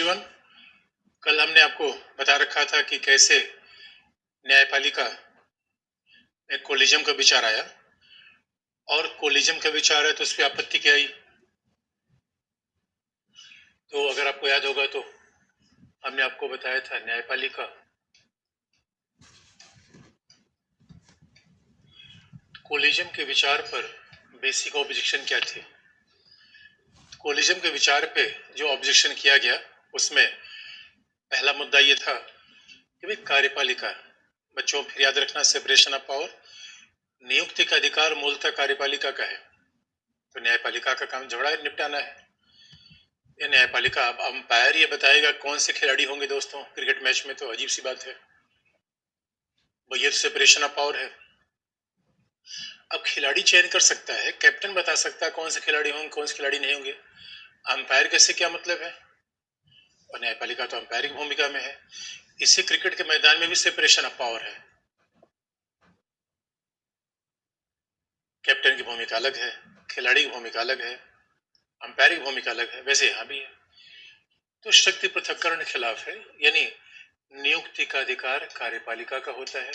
Everyone. कल हमने आपको बता रखा था कि कैसे न्यायपालिका में कोलिजम का विचार आया और कोलिजम का विचार है तो उस पर आपत्ति क्या आई। तो अगर आपको याद होगा तो हमने आपको बताया था न्यायपालिका कोलिजम के विचार पर बेसिक ऑब्जेक्शन क्या थे। कोलिजम के विचार पे जो ऑब्जेक्शन किया गया उसमें पहला मुद्दा ये था कि भाई कार्यपालिका, बच्चों फिर याद रखना सेपरेशन ऑफ पावर, नियुक्ति का अधिकार मूलतः कार्यपालिका का है, तो न्यायपालिका का काम झगड़ा निपटाना है। ये न्यायपालिका अब अंपायर ये बताएगा कौन से खिलाड़ी होंगे दोस्तों क्रिकेट मैच में, तो अजीब सी बात है, ये तो सेपरेशन ऑफ पावर है। अब खिलाड़ी चयन कर सकता है, कैप्टन बता सकता है कौन से खिलाड़ी होंगे कौन से खिलाड़ी नहीं होंगे, अंपायर कैसे क्या मतलब है। और न्यायपालिका तो अंपायर की भूमिका में है। इससे क्रिकेट के मैदान में भी सेपरेशन ऑफ पावर है, कैप्टन की भूमिका अलग है, खिलाड़ी की भूमिका अलग है, अंपायर की भूमिका अलग है, वैसे यहां भी है। तो शक्ति पृथक्करण के खिलाफ है, यानी नियुक्ति का अधिकार कार्यपालिका का होता है,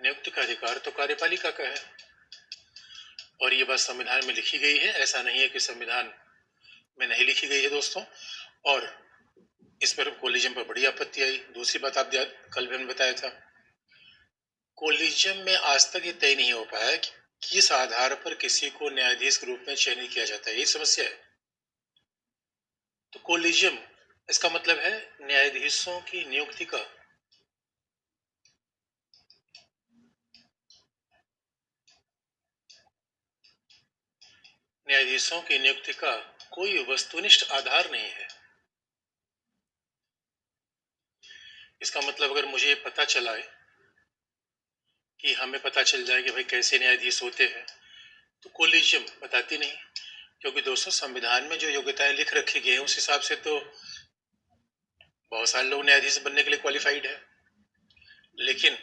नियुक्ति का अधिकार तो कार्यपालिका का है। और ये बात संविधान में लिखी गई है, ऐसा नहीं है कि संविधान में नहीं लिखी गई है दोस्तों। और इस पर कोलिजम पर बड़ी आपत्ति आई। दूसरी बात आप कल भी हमने बताया था, कोलिजम में आज तक ये तय नहीं हो पाया कि किस आधार पर किसी को न्यायाधीश के रूप में चयनित किया जाता है, यही समस्या है। तो कोलिजम इसका मतलब है न्यायाधीशों की नियुक्ति का कोई वस्तुनिष्ठ आधार नहीं है। इसका मतलब अगर मुझे पता चला है कि हमें पता चल जाए कि भाई कैसे न्यायाधीश होते हैं, तो कोलिजम बताती नहीं, क्योंकि दोस्तों संविधान में जो योग्यताएं लिख रखी गई है उस हिसाब से तो बहुत सारे लोग न्यायाधीश बनने के लिए क्वालिफाइड है। लेकिन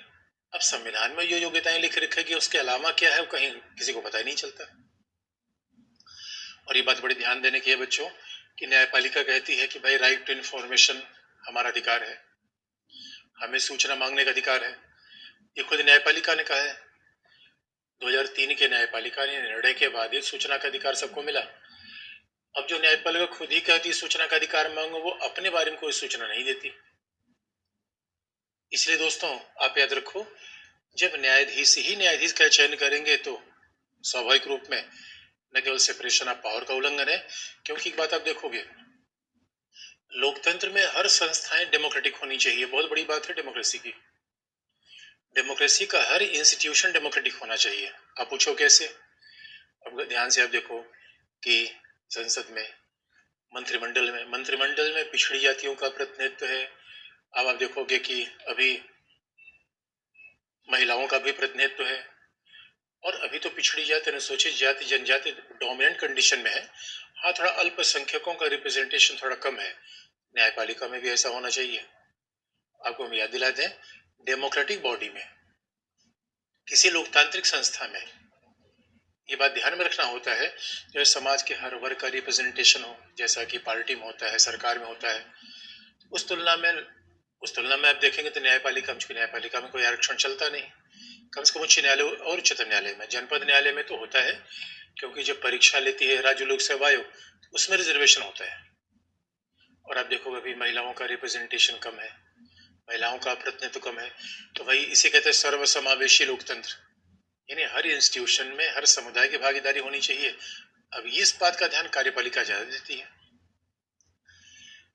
अब संविधान में जो योग्यताएं लिख रखी गई उसके अलावा क्या है कहीं किसी को पता ही नहीं चलता। और ये बात बड़ी ध्यान देने की है बच्चों कि न्यायपालिका कहती है कि भाई राइट टू इन्फॉर्मेशन हमारा अधिकार है, हमें सूचना मांगने का अधिकार है। ये खुद न्यायपालिका ने कहा है, 2003 के न्यायपालिका ने निर्णय के बाद ही सूचना का अधिकार सबको मिला। अब जो न्यायपालिका खुद ही कहती है सूचना का अधिकार मांगो, वो अपने बारे में कोई सूचना नहीं देती। इसलिए दोस्तों आप याद रखो, जब न्यायाधीश ही न्यायाधीश का चयन करेंगे तो स्वाभाविक रूप में न केवल सेपरेशन ऑफ पावर का उल्लंघन है, क्योंकि एक बात आप देखोगे लोकतंत्र में हर संस्थाएं डेमोक्रेटिक होनी चाहिए, बहुत बड़ी बात है डेमोक्रेसी की। डेमोक्रेसी का हर इंस्टीट्यूशन डेमोक्रेटिक होना चाहिए। आप पूछो कैसे? अब ध्यान से आप देखो कि संसद में, मंत्रिमंडल में पिछड़ी जातियों का प्रतिनिधित्व है। अब आप देखोगे कि अभी महिलाओं का भी प्रतिनिधित्व है, और अभी तो पिछड़ी जाति अनुसूचित जाति जनजाति डोमिनेंट कंडीशन में है। हाँ, थोड़ा अल्पसंख्यकों का रिप्रेजेंटेशन थोड़ा कम है। न्यायपालिका में भी ऐसा होना चाहिए। आपको हम याद दिला दें, डेमोक्रेटिक बॉडी में, किसी लोकतांत्रिक संस्था में ये बात ध्यान में रखना होता है जो समाज के हर वर्ग का रिप्रेजेंटेशन हो, जैसा कि पार्टी में होता है, सरकार में होता है। उस तुलना में आप देखेंगे तो न्यायपालिका में कोई आरक्षण चलता नहीं। कम से कम उच्च न्यायालय और उच्चतम न्यायालय में, जनपद न्यायालय में तो होता है, क्योंकि जब परीक्षा लेती है राज्य लोक सेवा आयोग उसमें रिजर्वेशन होता है। और आप देखोगे अभी महिलाओं का रिप्रेजेंटेशन कम है, महिलाओं का प्रतिनिधित्व कम है। तो भाई इसे कहते हैं सर्वसमावेशी लोकतंत्र, यानी हर इंस्टीट्यूशन में हर समुदाय की भागीदारी होनी चाहिए। अब इस बात का ध्यान कार्यपालिका ज्यादा देती है,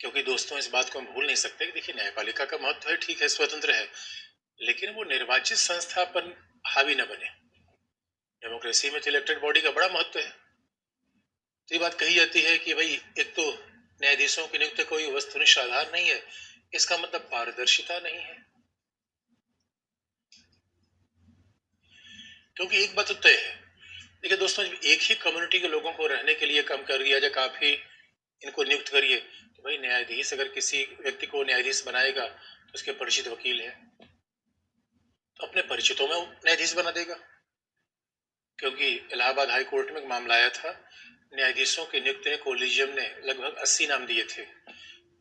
क्योंकि दोस्तों इस बात को हम भूल नहीं सकते कि देखिए न्यायपालिका का महत्व है, ठीक है, स्वतंत्र है, लेकिन वो निर्वाचित संस्था पर हावी न बने। डेमोक्रेसी में तो इलेक्टेड बॉडी का बड़ा महत्व है। तो ये बात कही जाती है कि भाई एक तो न्यायाधीशों की नियुक्ति कोई वस्तुनिष्ठ आधार नहीं है, इसका मतलब पारदर्शिता नहीं है। क्योंकि एक बात तो तय है, देखिए दोस्तों, जब एक ही कम्युनिटी के लोगों को रहने के लिए कम कर दिया जाए, काफी इनको नियुक्त करिए, तो भाई न्यायाधीश अगर किसी व्यक्ति को न्यायाधीश बनाएगा तो उसके परिचित वकील है, तो अपने परिचितों में न्यायाधीश बना देगा। क्योंकि इलाहाबाद हाई कोर्ट में एक मामला आया था, न्यायाधीशों की नियुक्ति में कोलिजियम ने लगभग 80 नाम दिए थे।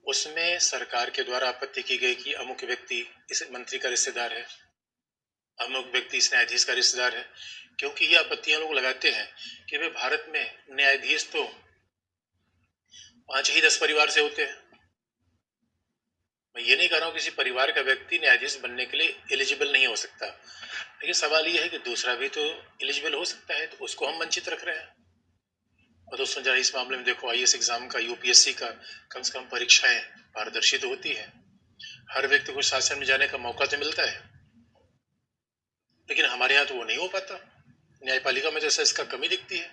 उसमें सरकार के द्वारा आपत्ति की गई कि अमुक व्यक्ति इस मंत्री का रिश्तेदार है, अमुक व्यक्ति इस न्यायाधीश का रिश्तेदार है, क्योंकि ये आपत्तियां लोग लगाते हैं कि भाई भारत में न्यायाधीश तो 5 ही 10 परिवार से होते हैं। मैं ये नहीं कह रहा हूँ किसी परिवार का व्यक्ति न्यायाधीश बनने के लिए एलिजिबल नहीं हो सकता, लेकिन सवाल ये है कि दूसरा भी तो एलिजिबल हो सकता है, तो उसको हम वंचित रख रहे हैं। और दोस्तों जरा इस मामले में देखो, आईएएस एग्जाम का, यूपीएससी का कम से कम परीक्षाएं पारदर्शी तो होती है, हर व्यक्ति को शासन में जाने का मौका तो मिलता है, लेकिन हमारे यहाँ तो वो नहीं हो पाता। न्यायपालिका में जैसा इसका कमी दिखती है।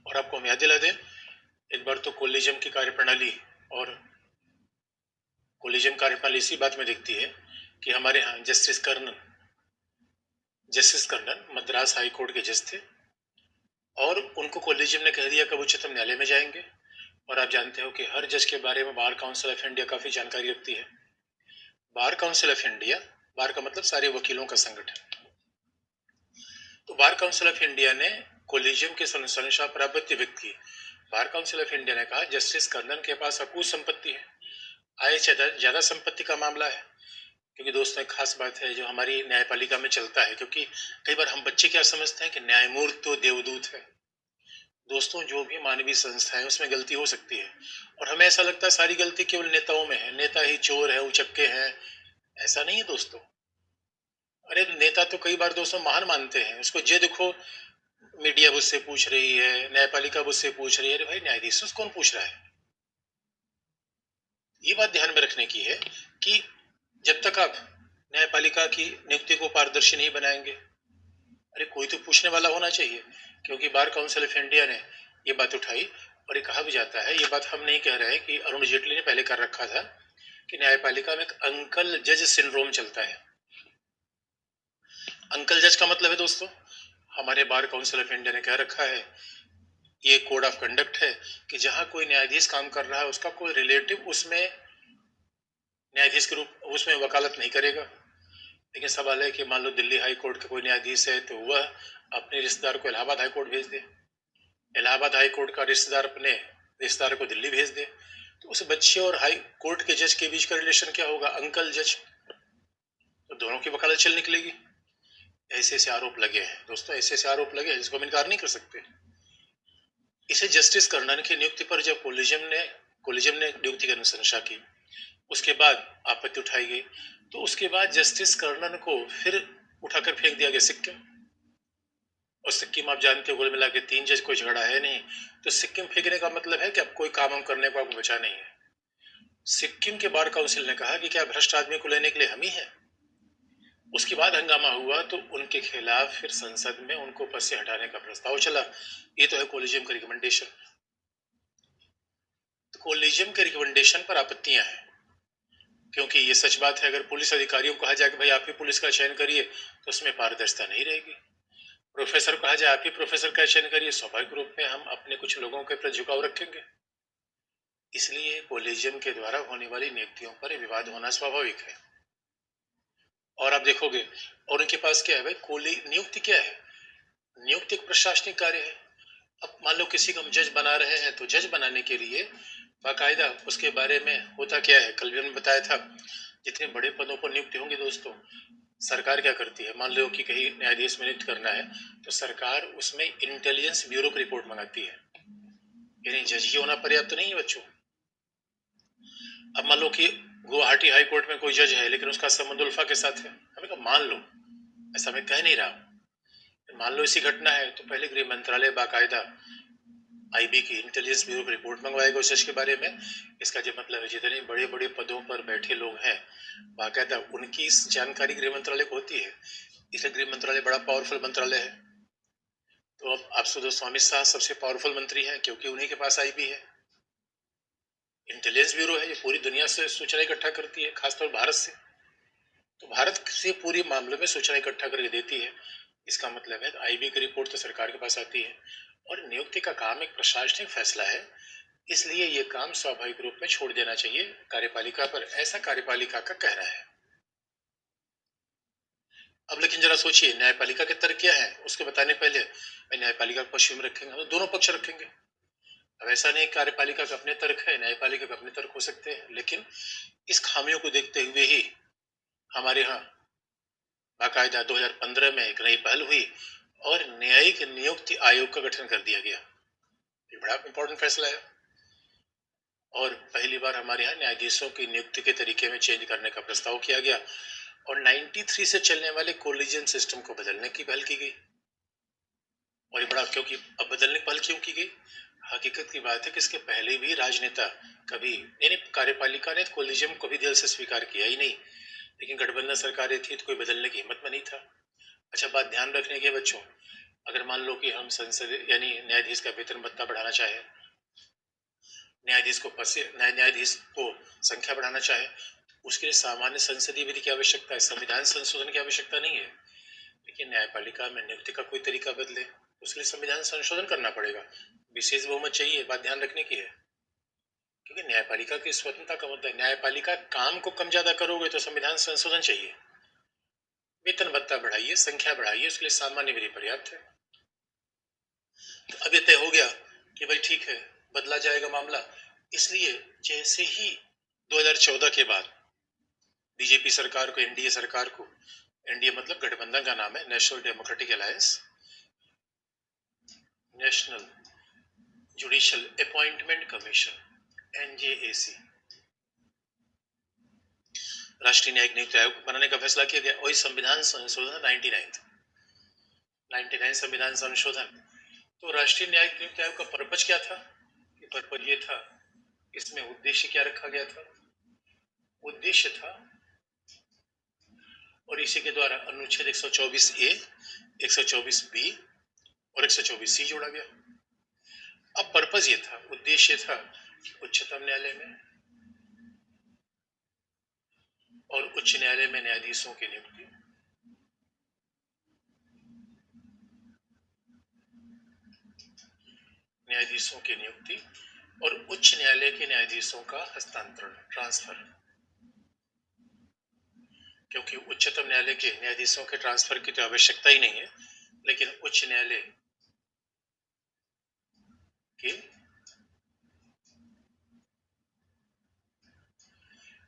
और आपको हम याद दिला दें, एक बार तो कोलिजियम की कार्यप्रणाली और कोलिजियम कार्यप्रणाली इसी बात में दिखती है कि हमारे यहाँ justice Karnan Madras high court के जज थे, और उनको कोलिजियम ने कह दिया कि वो उच्चतम न्यायालय में जाएंगे। और आप जानते हो कि हर जज के बारे में बार काउंसिल ऑफ इंडिया काफी जानकारी रखती है। बार काउंसिल ऑफ इंडिया, बार का मतलब सारे वकीलों का संगठन, तो बार काउंसिल ऑफ इंडिया ने कोलिजियम के अनुसार पर आपत्ति व्यक्त की। बार काउंसिल ऑफ इंडिया ने कहा जस्टिस कर्नन के पास अकूत संपत्ति है, आय ज्यादा संपत्ति का मामला है। क्योंकि दोस्तों एक खास बात है जो हमारी न्यायपालिका में चलता है, क्योंकि कई बार हम बच्चे क्या समझते हैं कि न्यायमूर्ति तो देवदूत है। दोस्तों जो भी मानवीय संस्था है उसमें गलती हो सकती है, और हमें ऐसा लगता है सारी गलती केवल नेताओं में है, नेता ही चोर है, उचक्के हैं। ऐसा नहीं है दोस्तों। अरे नेता तो कई बार दोस्तों महान मानते हैं उसको। जे देखो, मीडिया मुझसे पूछ रही है, न्यायपालिका मुझसे पूछ रही है, अरे भाई न्यायाधीश कौन पूछ रहा है? ये बात ध्यान में रखने की है कि जब तक आप न्यायपालिका की नियुक्ति को पारदर्शी नहीं बनाएंगे, अरे कोई तो पूछने वाला होना चाहिए। क्योंकि बार काउंसिल ऑफ इंडिया ने ये बात उठाई, और ये कहा भी जाता है, ये बात हम नहीं कह रहे हैं कि अरुण जेटली ने पहले कर रखा था, कि न्यायपालिका में एक अंकल जज सिंड्रोम चलता है। अंकल जज का मतलब है दोस्तों, हमारे बार काउंसिल ऑफ इंडिया ने कह रखा है, ये कोड ऑफ कंडक्ट है, कि जहां कोई न्यायाधीश काम कर रहा है उसका कोई रिलेटिव उसमें न्यायाधीश के रूप उसमें वकालत नहीं करेगा। लेकिन सवाल है कि मान लो दिल्ली हाई कोर्ट का कोई न्यायाधीश है, तो वह अपने रिश्तेदार को इलाहाबाद हाई कोर्ट भेज दे, इलाहाबाद हाई कोर्ट का रिश्तेदार अपने रिश्तेदार को दिल्ली भेज दे, तो उस बच्चे और हाई कोर्ट के जज के बीच का रिलेशन क्या होगा? अंकल जज। तो दोनों की वकालत चल निकलेगी। ऐसे ऐसे आरोप लगे हैं दोस्तों, ऐसे ऐसे आरोप लगे हैं जिसको हम इनकार नहीं कर सकते। इसे जस्टिस कर्नन की नियुक्ति पर जब कोलिजियम ने नियुक्ति की अनुशंसा की, उसके बाद आपत्ति उठाई गई, तो उसके बाद जस्टिस कर्नन को फिर उठाकर फेंक दिया गया सिक्किम। और सिक्किम आप जानते हो, कुल मिला के 3 जज, कोई झगड़ा है नहीं। तो सिक्किम फेंकने का मतलब है कि अब कोई काम करने को आपको बचा नहीं है। सिक्किम के बार काउंसिल ने कहा कि क्या भ्रष्ट आदमी को लेने के लिए हम ही हैं? उसके बाद हंगामा हुआ, तो उनके खिलाफ फिर संसद में उनको पद से हटाने का प्रस्ताव चला। ये तो है कोलिजियम का रिकमेंडेशन। तो कोलिजियम के रिकमेंडेशन पर आपत्तियां हैं, क्योंकि ये सच बात है, अगर पुलिस अधिकारियों को कहा जाए कि भाई आप ही पुलिस का चयन करिए, तो उसमें पारदर्शिता नहीं रहेगी। प्रोफेसर को कहा जाए आप ही प्रोफेसर का चयन करिए, स्वाभाविक रूप में हम अपने कुछ लोगों के प्रति झुकाव रखेंगे। इसलिए कोलिजियम के द्वारा होने वाली नियुक्तियों पर विवाद होना स्वाभाविक है। और आप देखोगे, और उनके पास क्या है भाई, नियुक्ति क्या है? नियुक्ति एक प्रशासनिक कार्य है। अब मान लो किसी को हम जज बना रहे हैं, तो जज बनाने के लिए बाकायदा उसके बारे में होता क्या है, कल भी हमने बताया था, जितने बड़े पदों पर नियुक्ति होंगी दोस्तों, सरकार क्या करती है, मान लो कि कहीं न्यायाधीश में नियुक्त करना है, तो सरकार उसमें इंटेलिजेंस ब्यूरो की रिपोर्ट मंगाती है। यानी जज ही होना पर्याप्त तो नहीं है बच्चों। अब मान लो कि गुवाहाटी हाई कोर्ट में कोई जज है, लेकिन उसका संबंध उल्फा के साथ है, हमें कहा मान लो, ऐसा मैं कह नहीं रहा, मान लो ऐसी घटना है, तो पहले गृह मंत्रालय बाकायदा आईबी की इंटेलिजेंस ब्यूरो की रिपोर्ट मंगवाएगा उस जज के बारे में। इसका जो मतलब है, जितने बड़े बड़े पदों पर बैठे लोग हैं, बाकायदा उनकी इस जानकारी गृह मंत्रालय को होती है, इसलिए गृह मंत्रालय बड़ा पावरफुल मंत्रालय है। तो अब आप दोस्तों अमित शाह सबसे पावरफुल मंत्री हैं, क्योंकि उन्हीं के पास आईबी है। इंटेलिजेंस ब्यूरो है, ये पूरी दुनिया से सूचना इकट्ठा करती है, खासतौर भारत से। तो भारत से पूरी मामले में सूचना इकट्ठा करके देती है। इसका मतलब है आईबी की रिपोर्ट तो सरकार के पास आती है, और नियुक्ति का काम एक प्रशासनिक फैसला है, इसलिए ये काम स्वाभाविक रूप में छोड़ देना चाहिए कार्यपालिका पर, ऐसा कार्यपालिका का कहना है। अब लेकिन जरा सोचिए, न्यायपालिका के तर्क क्या है उसके बताने पहले न्यायपालिका को पक्ष में रखेंगे, तो दोनों पक्ष रखेंगे। अब ऐसा नहीं कार्यपालिका का अपने तर्क है, न्यायपालिका का अपने तर्क हो सकते हैं, लेकिन इस खामियों को देखते हुए ही हमारे यहाँ बाकायदा 2015 में एक नई पहल हुई और न्यायिक नियुक्ति आयोग का गठन कर दिया गया। ये बड़ा इंपॉर्टेंट फैसला है। और पहली बार हमारे यहाँ न्यायाधीशों की नियुक्ति के तरीके में चेंज करने का प्रस्ताव किया गया और 93 से चलने वाले कोलिजियन सिस्टम को बदलने की पहल की गई। और ये बड़ा, क्योंकि अब बदलने की पहल क्यों की गई? हकीकत की बात है कि इसके पहले भी राजनेता कभी, यानी कार्यपालिका ने कोलिजियम को भी दिल से स्वीकार किया ही नहीं, लेकिन गठबंधन सरकारें थी तो कोई बदलने की हिम्मत में नहीं था। अच्छा, बात ध्यान रखने की बच्चों, अगर मान लो कि हम संसद यानी न्यायाधीश का वेतन भत्ता बढ़ाना चाहे, न्यायाधीश को संख्या बढ़ाना चाहे, उसके लिए सामान्य संसदीय विधि की आवश्यकता है, संविधान संशोधन की आवश्यकता नहीं है। लेकिन न्यायपालिका में नियुक्ति का कोई तरीका बदले, उसके लिए संविधान संशोधन करना पड़ेगा, विशेष बहुमत चाहिए। बात ध्यान रखने की है, क्योंकि न्यायपालिका की स्वतंत्रता का मुद्दा है। न्यायपालिका काम को कम ज्यादा करोगे तो संविधान संशोधन चाहिए, वेतन भत्ता बढ़ाइए, संख्या बढ़ाइए, उसके लिए सामान्य विधि पर्याप्त है। तो अब ये तय हो गया कि भाई ठीक है, बदला जाएगा मामला। इसलिए जैसे ही 2014 के बाद बीजेपी सरकार को, एनडीए सरकार को, एनडीए मतलब गठबंधन का नाम है, national democratic alliance, national judicial appointment commission NJAC, राष्ट्रीय न्यायिक नियुक्ति आयोग बनाने का फैसला किया गया। वही संविधान संशोधन 99 संविधान संशोधन। तो राष्ट्रीय न्यायिक नियुक्ति आयोग का पर्पज क्या था? पर्पज ये था, इसमें उद्देश्य क्या रखा गया था? उद्देश्य था, और इसी के द्वारा अनुच्छेद 124A, 124B और 124C जोड़ा गया। अब पर्पज ये था, उद्देश्य था कि उच्चतम न्यायालय में और उच्च न्यायालय में न्यायाधीशों की नियुक्ति, और उच्च न्यायालय के न्यायाधीशों का हस्तांतरण, ट्रांसफर, क्योंकि उच्चतम न्यायालय के न्यायाधीशों के ट्रांसफर की तो आवश्यकता ही नहीं है, लेकिन उच्च न्यायालय के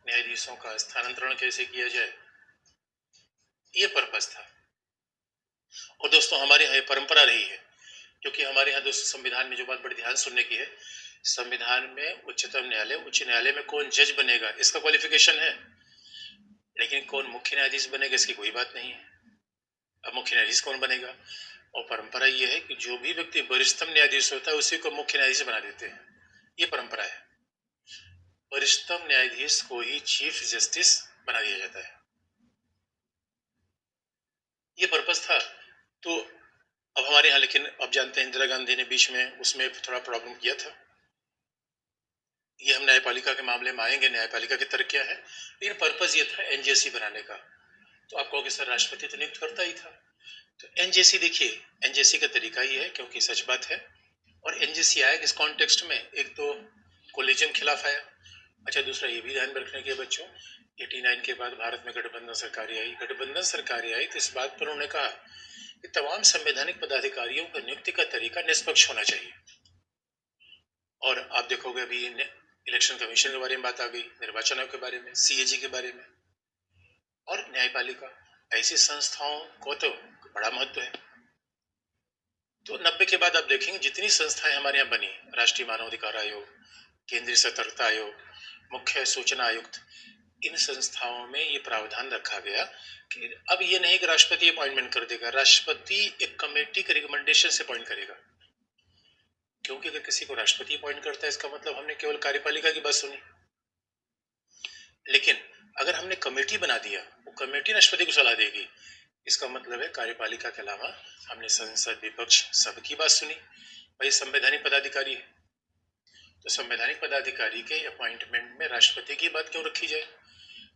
न्यायाधीशों का स्थानांतरण कैसे किया जाए, ये पर्पस था। और दोस्तों, हमारे यहाँ परंपरा रही है, क्योंकि हमारे यहाँ दोस्तों संविधान में जो बात बड़ी ध्यान सुनने की है, संविधान में उच्चतम न्यायालय, उच्च न्यायालय में कौन जज बनेगा इसका क्वालिफिकेशन है, लेकिन कौन मुख्य न्यायाधीश बनेगा इसकी कोई बात नहीं है। अब मुख्य न्यायाधीश कौन बनेगा? और परंपरा यह है कि जो भी व्यक्ति वरिष्ठतम न्यायाधीश होता है उसी को मुख्य न्यायाधीश बना देते हैं, ये परंपरा है। वरिष्ठतम न्यायाधीश को ही चीफ जस्टिस बना दिया जाता है, ये पर्पस था। तो अब हमारे यहाँ, लेकिन अब जानते हैं इंदिरा गांधी ने बीच में उसमें थोड़ा प्रॉब्लम किया था। ये हम न्यायपालिका के मामले में आएंगे, न्यायपालिका के तर्क क्या है, लेकिन पर्पस ये था एनजेसी बनाने का। तो आप कहोगे सर राष्ट्रपति तो नियुक्त करता ही था। तो एनजेसी देखिए, एनजेसी का तरीका ये है, क्योंकि सच बात है, और एनजेसी आया किस कॉन्टेक्स्ट में? एक तो कोलिजियम खिलाफ आया। अच्छा, दूसरा ये भी ध्यान रखने के बच्चों, 89 के बाद भारत में गठबंधन सरकारें आई। गठबंधन सरकारें आई तो इस बात पर उन्होंने कहा कि तमाम संवैधानिक पदाधिकारियों की नियुक्ति का तरीका निष्पक्ष होना चाहिए। और आप देखोगे अभी इलेक्शन कमीशन के बारे में बात आ गई, निर्वाचन आयोग के बारे में, सीएजी के बारे में, और न्यायपालिका, ऐसी संस्थाओं को तो बड़ा महत्व है। तो 90 के बाद आप देखेंगे जितनी संस्थाएं हमारे यहाँ बनी, राष्ट्रीय मानवाधिकार आयोग, केंद्रीय सतर्कता आयोग, मुख्य सूचना आयुक्त, इन संस्थाओं में ये प्रावधान रखा गया कि अब ये नहीं कि राष्ट्रपति अपॉइंटमेंट कर देगा, राष्ट्रपति एक कमेटी के रिकमेंडेशन से अपॉइंट करेगा। क्योंकि अगर किसी को राष्ट्रपति अपॉइंट करता है इसका मतलब हमने केवल कार्यपालिका की बात सुनी, लेकिन अगर हमने कमेटी बना दिया, वो कमेटी राष्ट्रपति को सलाह देगी, इसका मतलब है कार्यपालिका के अलावा हमने संसद, विपक्ष, सबकी बात सुनी। भाई संवैधानिक पदाधिकारी है, तो संवैधानिक पदाधिकारी के अपॉइंटमेंट में राष्ट्रपति की बात क्यों रखी जाए?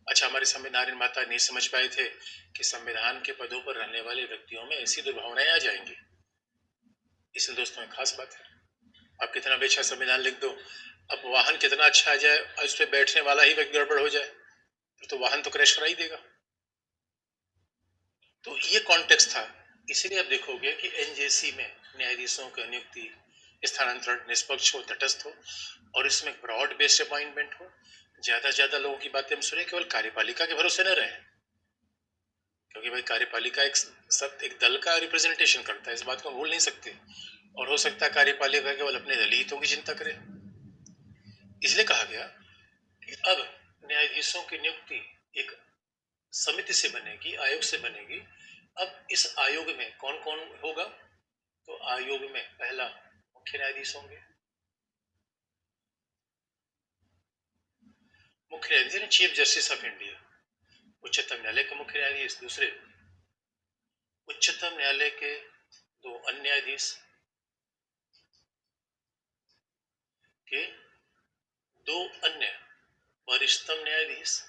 अच्छा, हमारे संविधान निर्माता नहीं समझ पाए थे कि संविधान के पदों पर रहने वाले व्यक्तियों में ऐसी दुर्भावनाएं आ जाएंगी। इसलिए दोस्तों एक खास बात है, आप कितना भी अच्छा संविधान लिख दो, अब वाहन कितना अच्छा आ जाए, उस पर बैठने वाला ही व्यक्ति गड़बड़ हो जाए, तो वाहन तो क्रैश करा ही देगा। तो ये कॉन्टेक्स्ट था। इसीलिए आप देखोगे कि एनजेसी में न्यायाधीशों की नियुक्ति स्थानांतरण निष्पक्ष हो, तटस्थ हो और इसमें ब्रॉड बेस्ड अपॉइंटमेंट हो। ज्यादा ज्यादा लोगों की बातें हम सुने, केवल कार्यपालिका के भरोसे न रहे, क्योंकि भाई कार्यपालिका एक दल का रिप्रेजेंटेशन करता है, इस बात को हम भूल नहीं सकते। और हो सकता है कार्यपालिका केवल अपने दलीय हितों की चिंता करे। इसलिए कहा गया कि अब न्यायाधीशों की नियुक्ति एक समिति से बनेगी, आयोग से बनेगी। अब इस आयोग में कौन कौन होगा? तो आयोग में पहला मुख्य न्यायाधीश होंगे। मुख्य न्यायाधीश चीफ जस्टिस ऑफ इंडिया, उच्चतम न्यायालय के मुख्य न्यायाधीश। दूसरे, उच्चतम न्यायालय के दो अन्य न्यायाधीश के दो अन्य वरिष्ठतम न्यायाधीश।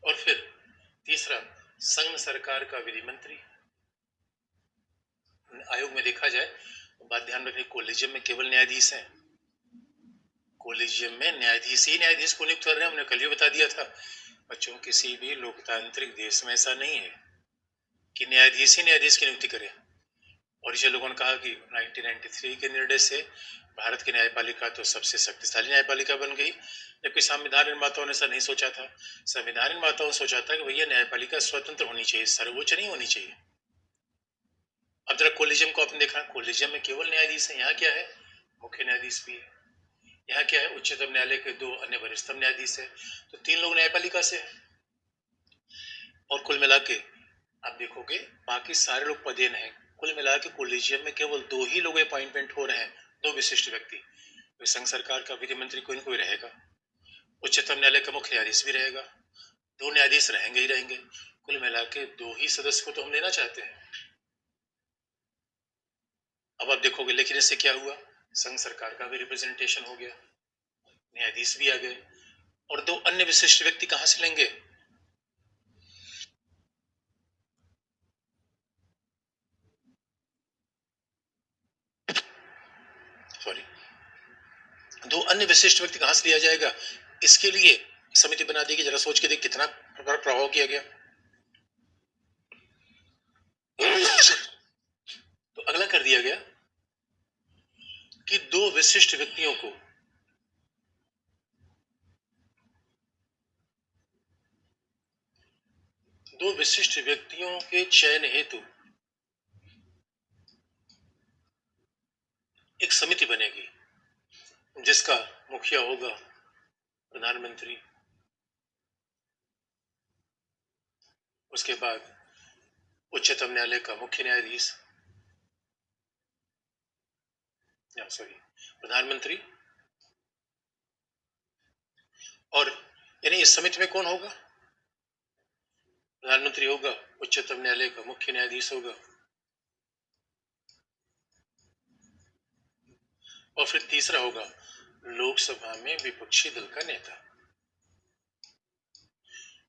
और फिर तीसरा, संघ सरकार का विधि मंत्री। आयोग में देखा जाए तो बात ध्यान रखिए, कोलिजियम में केवल न्यायाधीश हैं। कोलिजियम में न्यायाधीश ही न्यायाधीश को नियुक्त कर रहे हैं। हमने कल ही बता दिया था बच्चों, किसी भी लोकतांत्रिक देश में ऐसा नहीं है कि न्यायाधीश ही न्यायाधीश की नियुक्ति करे। और इसे लोगों ने कहा कि 1993 के निर्णय से भारत की न्यायपालिका तो सबसे शक्तिशाली न्यायपालिका बन गई, जबकि संविधान निर्माताओं ने ऐसा नहीं सोचा था। संविधान निर्माताओं ने सोचा था कि भैया न्यायपालिका स्वतंत्र होनी चाहिए, सर्वोच्च नहीं होनी चाहिए। अब जरा कोलिजियम को आपने देखा, कोलिजियम में केवल न्यायाधीश है। यहाँ क्या है? मुख्य न्यायाधीश भी है। यहाँ क्या है? उच्चतम न्यायालय के दो अन्य वरिष्ठतम न्यायाधीश है। तो तीन लोग न्यायपालिका से है। और कुल मिला के आप देखोगे बाकी सारे लोग पदेन हैं। कुल मिला के कोलिजियम में केवल दो ही लोग अपॉइंटमेंट हो रहे हैं, दो विशिष्ट व्यक्ति। तो संघ सरकार का विधि मंत्री कोई न कोई रहेगा, उच्चतम न्यायालय का मुख्य न्यायाधीश भी रहेगा, दो न्यायाधीश रहेंगे ही रहेंगे। कुल मिला के दो ही सदस्य को तो हम लेना चाहते हैं। अब आप देखोगे लेकिन इससे क्या हुआ? संघ सरकार का भी रिप्रेजेंटेशन हो गया, न्यायाधीश भी आ गए, और दो अन्य विशिष्ट व्यक्ति कहां से लेंगे? सॉरी, दो अन्य विशिष्ट व्यक्ति कहां से लिया जाएगा? इसके लिए समिति बना देगी। जरा सोच के देख कितना प्रभाव किया गया। तो अगला कर दिया गया कि दो विशिष्ट व्यक्तियों को के चयन हेतु एक समिति बनेगी, जिसका मुखिया होगा प्रधानमंत्री। उसके बाद उच्चतम न्यायालय का मुख्य न्यायाधीश, सॉरी, प्रधानमंत्री। और यानी इस समिति में कौन होगा? प्रधानमंत्री होगा, उच्चतम न्यायालय का मुख्य न्यायाधीश होगा, और फिर तीसरा होगा लोकसभा में विपक्षी दल का नेता।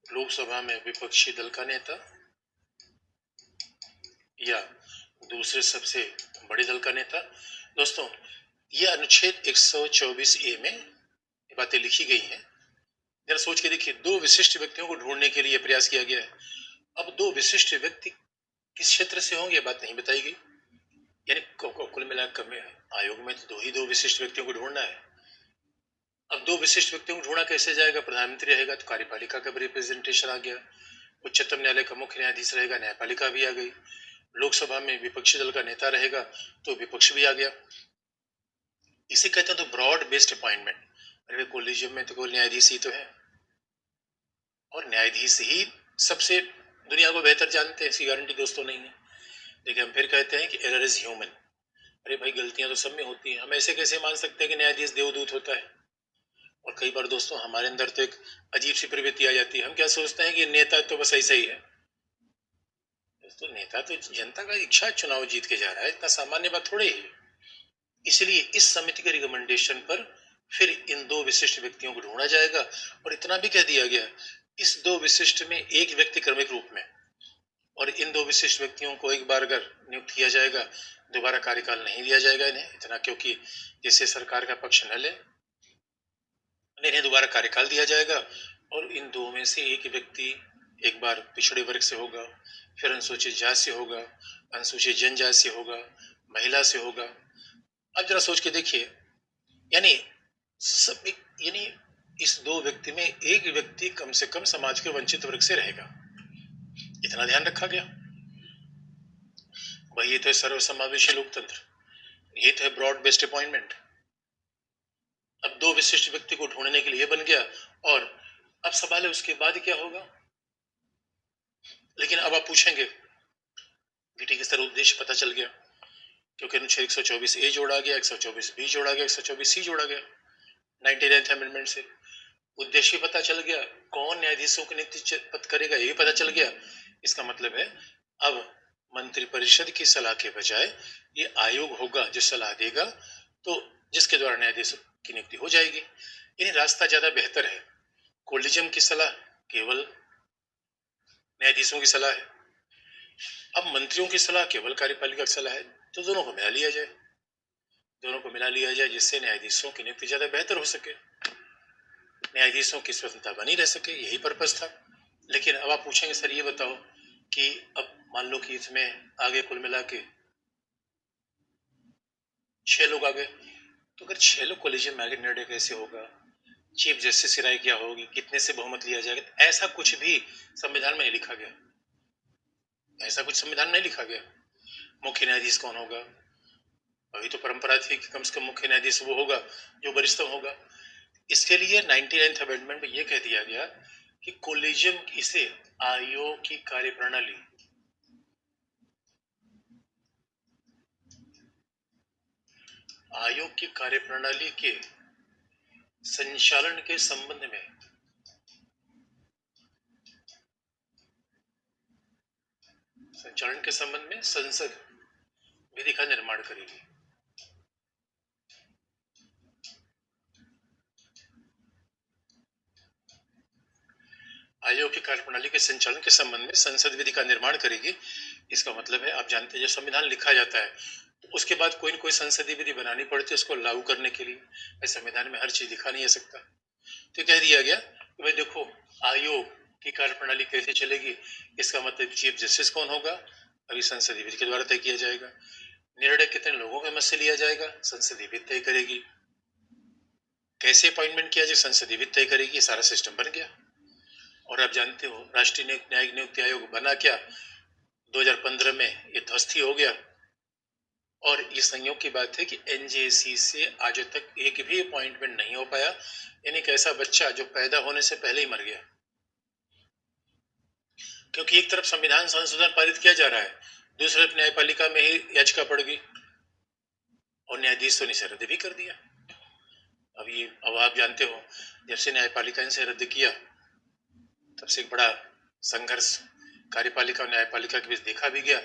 लोकसभा में विपक्षी दल का नेता या दूसरे सबसे बड़े दल का नेता। दोस्तों, यह अनुच्छेद 124 ए में ये बातें लिखी गई हैं। जरा सोच के देखिए, दो विशिष्ट व्यक्तियों को ढूंढने के लिए प्रयास किया गया है। अब दो विशिष्ट व्यक्ति किस क्षेत्र से होंगे, बात नहीं बताई गई। यानी कुल मिलाकर आयोग में तो दो विशिष्ट व्यक्तियों को ढूंढना है। अब दो विशिष्ट व्यक्तियों को ढूंढा कैसे जाएगा? प्रधानमंत्री रहेगा तो कार्यपालिका का भी रिप्रेजेंटेशन आ गया, उच्चतम न्यायालय का मुख्य न्यायाधीश रहेगा, न्यायपालिका भी आ गई, लोकसभा में विपक्षी दल का नेता रहेगा तो विपक्ष भी आ गया। इसे कहते हैं तो ब्रॉड बेस्ड अपॉइंटमेंट। अरे कोलिजियम में तो केवल न्यायाधीश ही तो है, और न्यायाधीश ही सबसे दुनिया को बेहतर जानते हैं, ऐसी गारंटी दोस्तों नहीं है। देखिए, हम फिर कहते हैं कि एरर इज ह्यूमन। अरे भाई, गलतियां तो सब में होती हैं। हम ऐसे कैसे मान सकते हैं कि न्यायाधीश देवदूत होता है? और कई बार दोस्तों हमारे अंदर तो एक अजीब सी प्रवृत्ति आ जाती है। हम क्या सोचते हैं कि नेता तो बस ऐसा ही है। तो नेता तो जनता का इच्छा चुनाव जीत के जा रहा है, इतना सामान्य बात थोड़ी है। इसलिए इस समिति के रिकमेंडेशन पर फिर इन दो विशिष्ट व्यक्तियों को ढूंढा जाएगा। और इतना भी कह दिया गया, इस दो विशिष्ट में एक व्यक्ति क्रमिक रूप में, और इन दो विशिष्ट व्यक्तियों को एक बार अगर नियुक्त किया जाएगा, दोबारा कार्यकाल नहीं दिया जाएगा इन्हें, इतना क्योंकि जिससे सरकार का पक्ष न ले। इन्हें दोबारा कार्यकाल दिया जाएगा और इन दो में से एक व्यक्ति एक बार पिछड़े वर्ग से होगा, फिर अनुसूचित जाति से होगा, अनुसूचित जनजाति से होगा, महिला से होगा। अब जरा सोच के देखिए, यानी यानी इस दो व्यक्ति में एक व्यक्ति कम से कम समाज के वंचित वर्ग से रहेगा, इतना ध्यान रखा गया। भाई ये तो है सर्वसमावेशी लोकतंत्र, ये तो है ब्रॉड बेस्ड अपॉइंटमेंट। अब दो विशिष्ट व्यक्ति को ढूंढने के लिए बन गया, और अब सवाल है उसके बाद क्या होगा। लेकिन अब आप पूछेंगे बीटी के सर उद्देश्य पता चल गया, क्योंकि अनुच्छेद 124 ए जोड़ा गया, 124 बी जोड़ा गया, 124 सी जोड़ा गया 99th अमेंडमेंट से। उद्देश्य पता चल गया, कौन न्यायाधीशों की नियुक्ति करेगा ये भी पता चल गया। इसका मतलब है अब मंत्रिपरिषद की सलाह के बजाय ये आयोग होगा जो सलाह देगा, तो जिसके द्वारा न्यायाधीशों की नियुक्ति हो जाएगी। यानी रास्ता ज्यादा बेहतर है। कोलिजियम की सलाह केवल न्यायाधीशों की सलाह है, अब मंत्रियों की सलाह केवल कार्यपालिका की सलाह है, तो दोनों को मिला लिया जाए, जिससे न्यायाधीशों की नियुक्ति ज्यादा बेहतर हो सके, न्यायाधीशों की स्वतंत्रता बनी रह सके, यही पर्पस था। लेकिन अब आप पूछेंगे सर ये बताओ कि अब मान लो कि इसमें आगे कुल मिला के 6 लोग आ गए, तो अगर 6 लोग कॉलेजियम में आगे निर्णय कैसे होगा, चीफ जस्टिस की राय क्या होगी, कितने से बहुमत लिया जाएगा, ऐसा कुछ भी संविधान में नहीं लिखा गया। ऐसा कुछ संविधान नहीं लिखा गया। मुख्य न्यायाधीश कौन होगा, अभी तो परंपरा थी कि कम से कम मुख्य न्यायाधीश वो होगा जो वरिष्ठतम होगा। इसके लिए 99th अमेंडमेंट में यह कह दिया गया कि कोलिजियम इसे आयोग की कार्यप्रणाली, आयोग की कार्यप्रणाली के संचालन के संबंध में संसद विधि का निर्माण करेगी। आयोग की कार्यप्रणाली के संचालन के संबंध में संसद विधि का निर्माण करेगी। इसका मतलब है आप जानते हैं जब संविधान लिखा जाता है तो उसके बाद कोई न कोई संसदीय विधि बनानी पड़ती है उसको लागू करने के लिए। संविधान में हर चीज लिखा नहीं जा सकता, तो कह दिया गया कि भाई देखो आयोग की कार्यप्रणाली कैसे चलेगी, इसका मतलब चीफ जस्टिस कौन होगा, अभी संसदीय विधि के द्वारा तय किया जाएगा। निर्णय कितने लोगों के मत से लिया जाएगा, संसदीय विधि तय करेगी। कैसे अपॉइंटमेंट किया जाए, संसदीय विधि तय करेगी। सारा सिस्टम बन गया। और आप जानते हो राष्ट्रीय न्यायिक नियुक्ति आयोग बना क्या, 2015 में ये ध्वस्त हो गया। और ये संयोग की बात है कि एनजेसी से आज तक एक भी अपॉइंटमेंट नहीं हो पाया, यानी एक ऐसा बच्चा जो पैदा होने से पहले ही मर गया। क्योंकि एक तरफ संविधान संशोधन पारित किया जा रहा है, दूसरे तरफ न्यायपालिका में ही याचिका पड़ गई और न्यायाधीश तो इसे रद्द भी कर दिया। अब आप जानते हो जब से न्यायपालिका इनसे रद्द किया तब से एक बड़ा संघर्ष कार्यपालिका और न्यायपालिका के बीच देखा भी गया।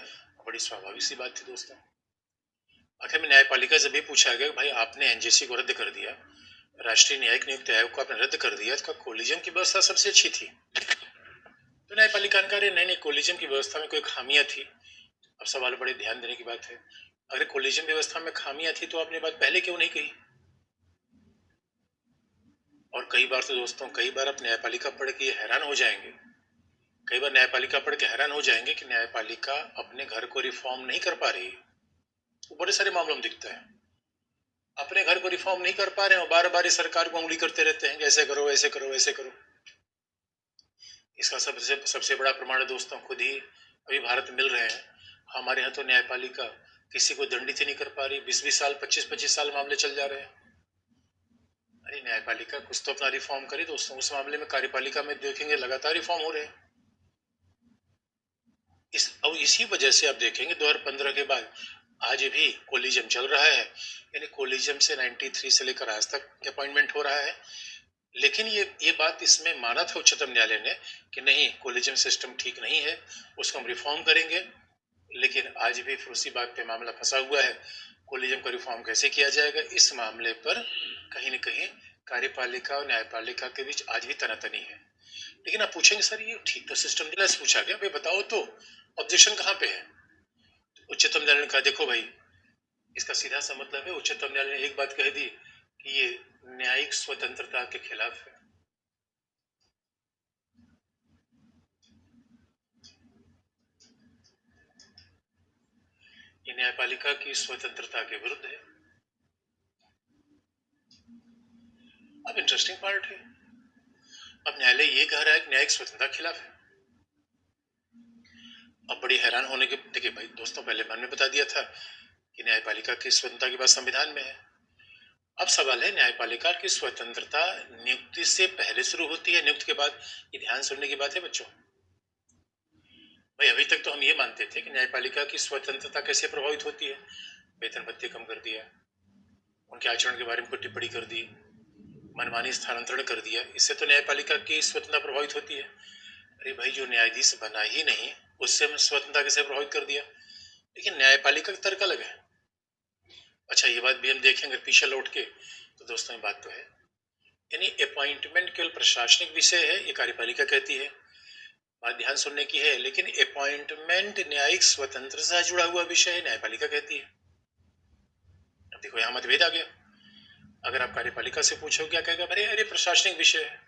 बड़ी स्वाभाविक सी बात थी दोस्तों। आखिर में न्यायपालिका से भी पूछा गया भाई आपने एनजेसी को रद्द कर दिया, राष्ट्रीय न्यायिक नियुक्ति आयोग को आपने रद्द कर दिया, इसका कोलिजियम की व्यवस्था सबसे अच्छी थी। तो न्यायपालिका ने कहा नहीं, कोलिजियम की व्यवस्था में कोई खामियां थी। अब सवाल बड़े ध्यान देने की बात है, अगर कोलिजियम व्यवस्था में खामियां थी तो आपने बात पहले क्यों नहीं कही। और कई बार तो दोस्तों आप न्यायपालिका पढ़ के हैरान हो जाएंगे, न्यायपालिका पढ़ के हैरान हो जाएंगे कि न्यायपालिका अपने घर को रिफॉर्म नहीं कर पा रही है। तो बड़े सारे मामलों में दिखता है अपने घर को रिफॉर्म नहीं कर पा रहे हैं और बार बार सरकार को उंगली करते रहते हैं ऐसे करो ऐसे करो ऐसे करो। इसका सबसे बड़ा प्रमाण दोस्तों खुद ही अभी भारत मिल रहे हैं। हमारे यहाँ तो न्यायपालिका किसी को दंडित ही नहीं कर पा रही, 20-20 साल 25-25 साल मामले चल जा रहे हैं। अरे न्यायपालिका कुछ तो अपना रिफॉर्म करे दोस्तों। उस मामले में कार्यपालिका में देखेंगे लगातार रिफॉर्म हो रहे हैं। इसी वजह से आप देखेंगे 2015 के बाद आज भी कोलिजियम चल रहा है, यानी कोलिजियम से 93 से लेकर आज तक अपॉइंटमेंट हो रहा है। लेकिन ये बात इसमें माना था उच्चतम न्यायालय ने कि नहीं कोलिजियम सिस्टम ठीक नहीं है, उसको हम रिफॉर्म करेंगे। लेकिन आज भी फिर उसी बात पे मामला फंसा हुआ है, कोलिजियम का रिफॉर्म कैसे किया जाएगा। इस मामले पर कहीं न कहीं कार्यपालिका और न्यायपालिका के बीच आज भी तनातनी है। लेकिन आप पूछेंगे सर ये ठीक तो सिस्टम दिला, पूछा गया भाई बताओ तो ऑब्जेक्शन कहाँ पे है। उच्चतम न्यायालय ने कहा देखो भाई इसका सीधा सा मतलब है, उच्चतम न्यायालय ने एक बात कह दी कि ये न्यायिक स्वतंत्रता के खिलाफ है। ये न्यायपालिका की स्वतंत्रता के विरुद्ध है। अब इंटरेस्टिंग पार्ट है, अब न्यायालय ये कह रहा है कि न्यायिक स्वतंत्रता के खिलाफ है। अब बड़ी हैरान होने के, देखिए भाई दोस्तों, पहले मैंने बता दिया था कि न्यायपालिका की स्वतंत्रता की बात संविधान में है। अब सवाल है, न्यायपालिका की स्वतंत्रता नियुक्ति से पहले शुरू होती है, नियुक्ति के बाद? ये ध्यान सुनने की बात है बच्चों। भाई अभी तक तो हम ये मानते थे कि न्यायपालिका की स्वतंत्रता कैसे प्रभावित होती है, वेतन भत्ते कम कर दिया, उनके आचरण के बारे में कोई टिप्पणी कर दी, मनमानी स्थानांतरण कर दिया, इससे तो न्यायपालिका की स्वतंत्रता प्रभावित होती है। अरे भाई, जो न्यायाधीश बना ही नहीं उससे हम स्वतंत्रता कैसे प्रभावित कर दिया? लेकिन न्यायपालिका का तर्क अलग है। अच्छा, ये बात भी हम देखेंगे पीछे लौट के, तो दोस्तों ये बात तो है, यानी अपॉइंटमेंट केवल प्रशासनिक विषय है, ये कार्यपालिका कहती है। बात ध्यान सुनने की है, लेकिन अपॉइंटमेंट न्यायिक स्वतंत्रता से जुड़ा हुआ विषय है, न्यायपालिका कहती है। अब देखो यहाँ मतभेद आ गया। अगर आप कार्यपालिका से पूछोगे क्या कहेगा, अरे अरे प्रशासनिक विषय है।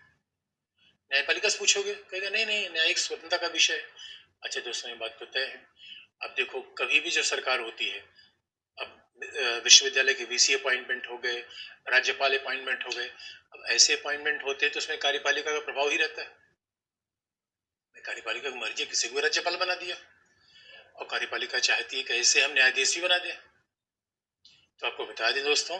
न्यायपालिका से पूछोगे कहेगा नहीं नहीं न्यायिक स्वतंत्रता का विषय है। अच्छा दोस्तों, ये बात तो तय है। अब देखो, कभी भी जो सरकार होती है, अब विश्वविद्यालय के वीसी अपॉइंटमेंट हो गए, राज्यपाल अपॉइंटमेंट हो गए, अब ऐसे अपॉइंटमेंट होते हैं तो उसमें कार्यपालिका का प्रभाव ही रहता है। कार्यपालिका की मर्जी, किसी को राज्यपाल बना दिया, और कार्यपालिका चाहती है कि ऐसे हम न्यायाधीश भी बना दें। तो आपको बता दें दोस्तों,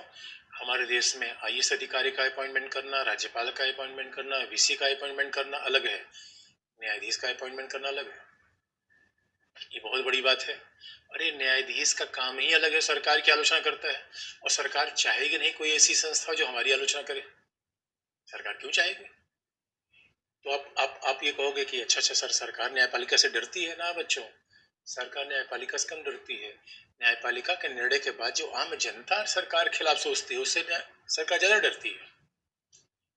हमारे देश में आईएएस अधिकारी का अपॉइंटमेंट करना, राज्यपाल का अपॉइंटमेंट करना, वीसी का अपॉइंटमेंट करना अलग है, न्यायाधीश का अपॉइंटमेंट करना अलग है। ये बहुत बड़ी बात है। अरे न्यायाधीश का काम ही अलग है, सरकार की आलोचना करता है, और सरकार चाहेगी नहीं कोई ऐसी संस्था जो हमारी आलोचना करे। सरकार क्यों चाहेगी? तो आप ये कहोगे कि अच्छा अच्छा सर, सरकार न्यायपालिका से डरती है? ना बच्चों, सरकार न्यायपालिका से कम डरती है। न्यायपालिका के निर्णय के बाद जो आम जनता सरकार खिलाफ सोचती है, उससे सरकार ज्यादा डरती है।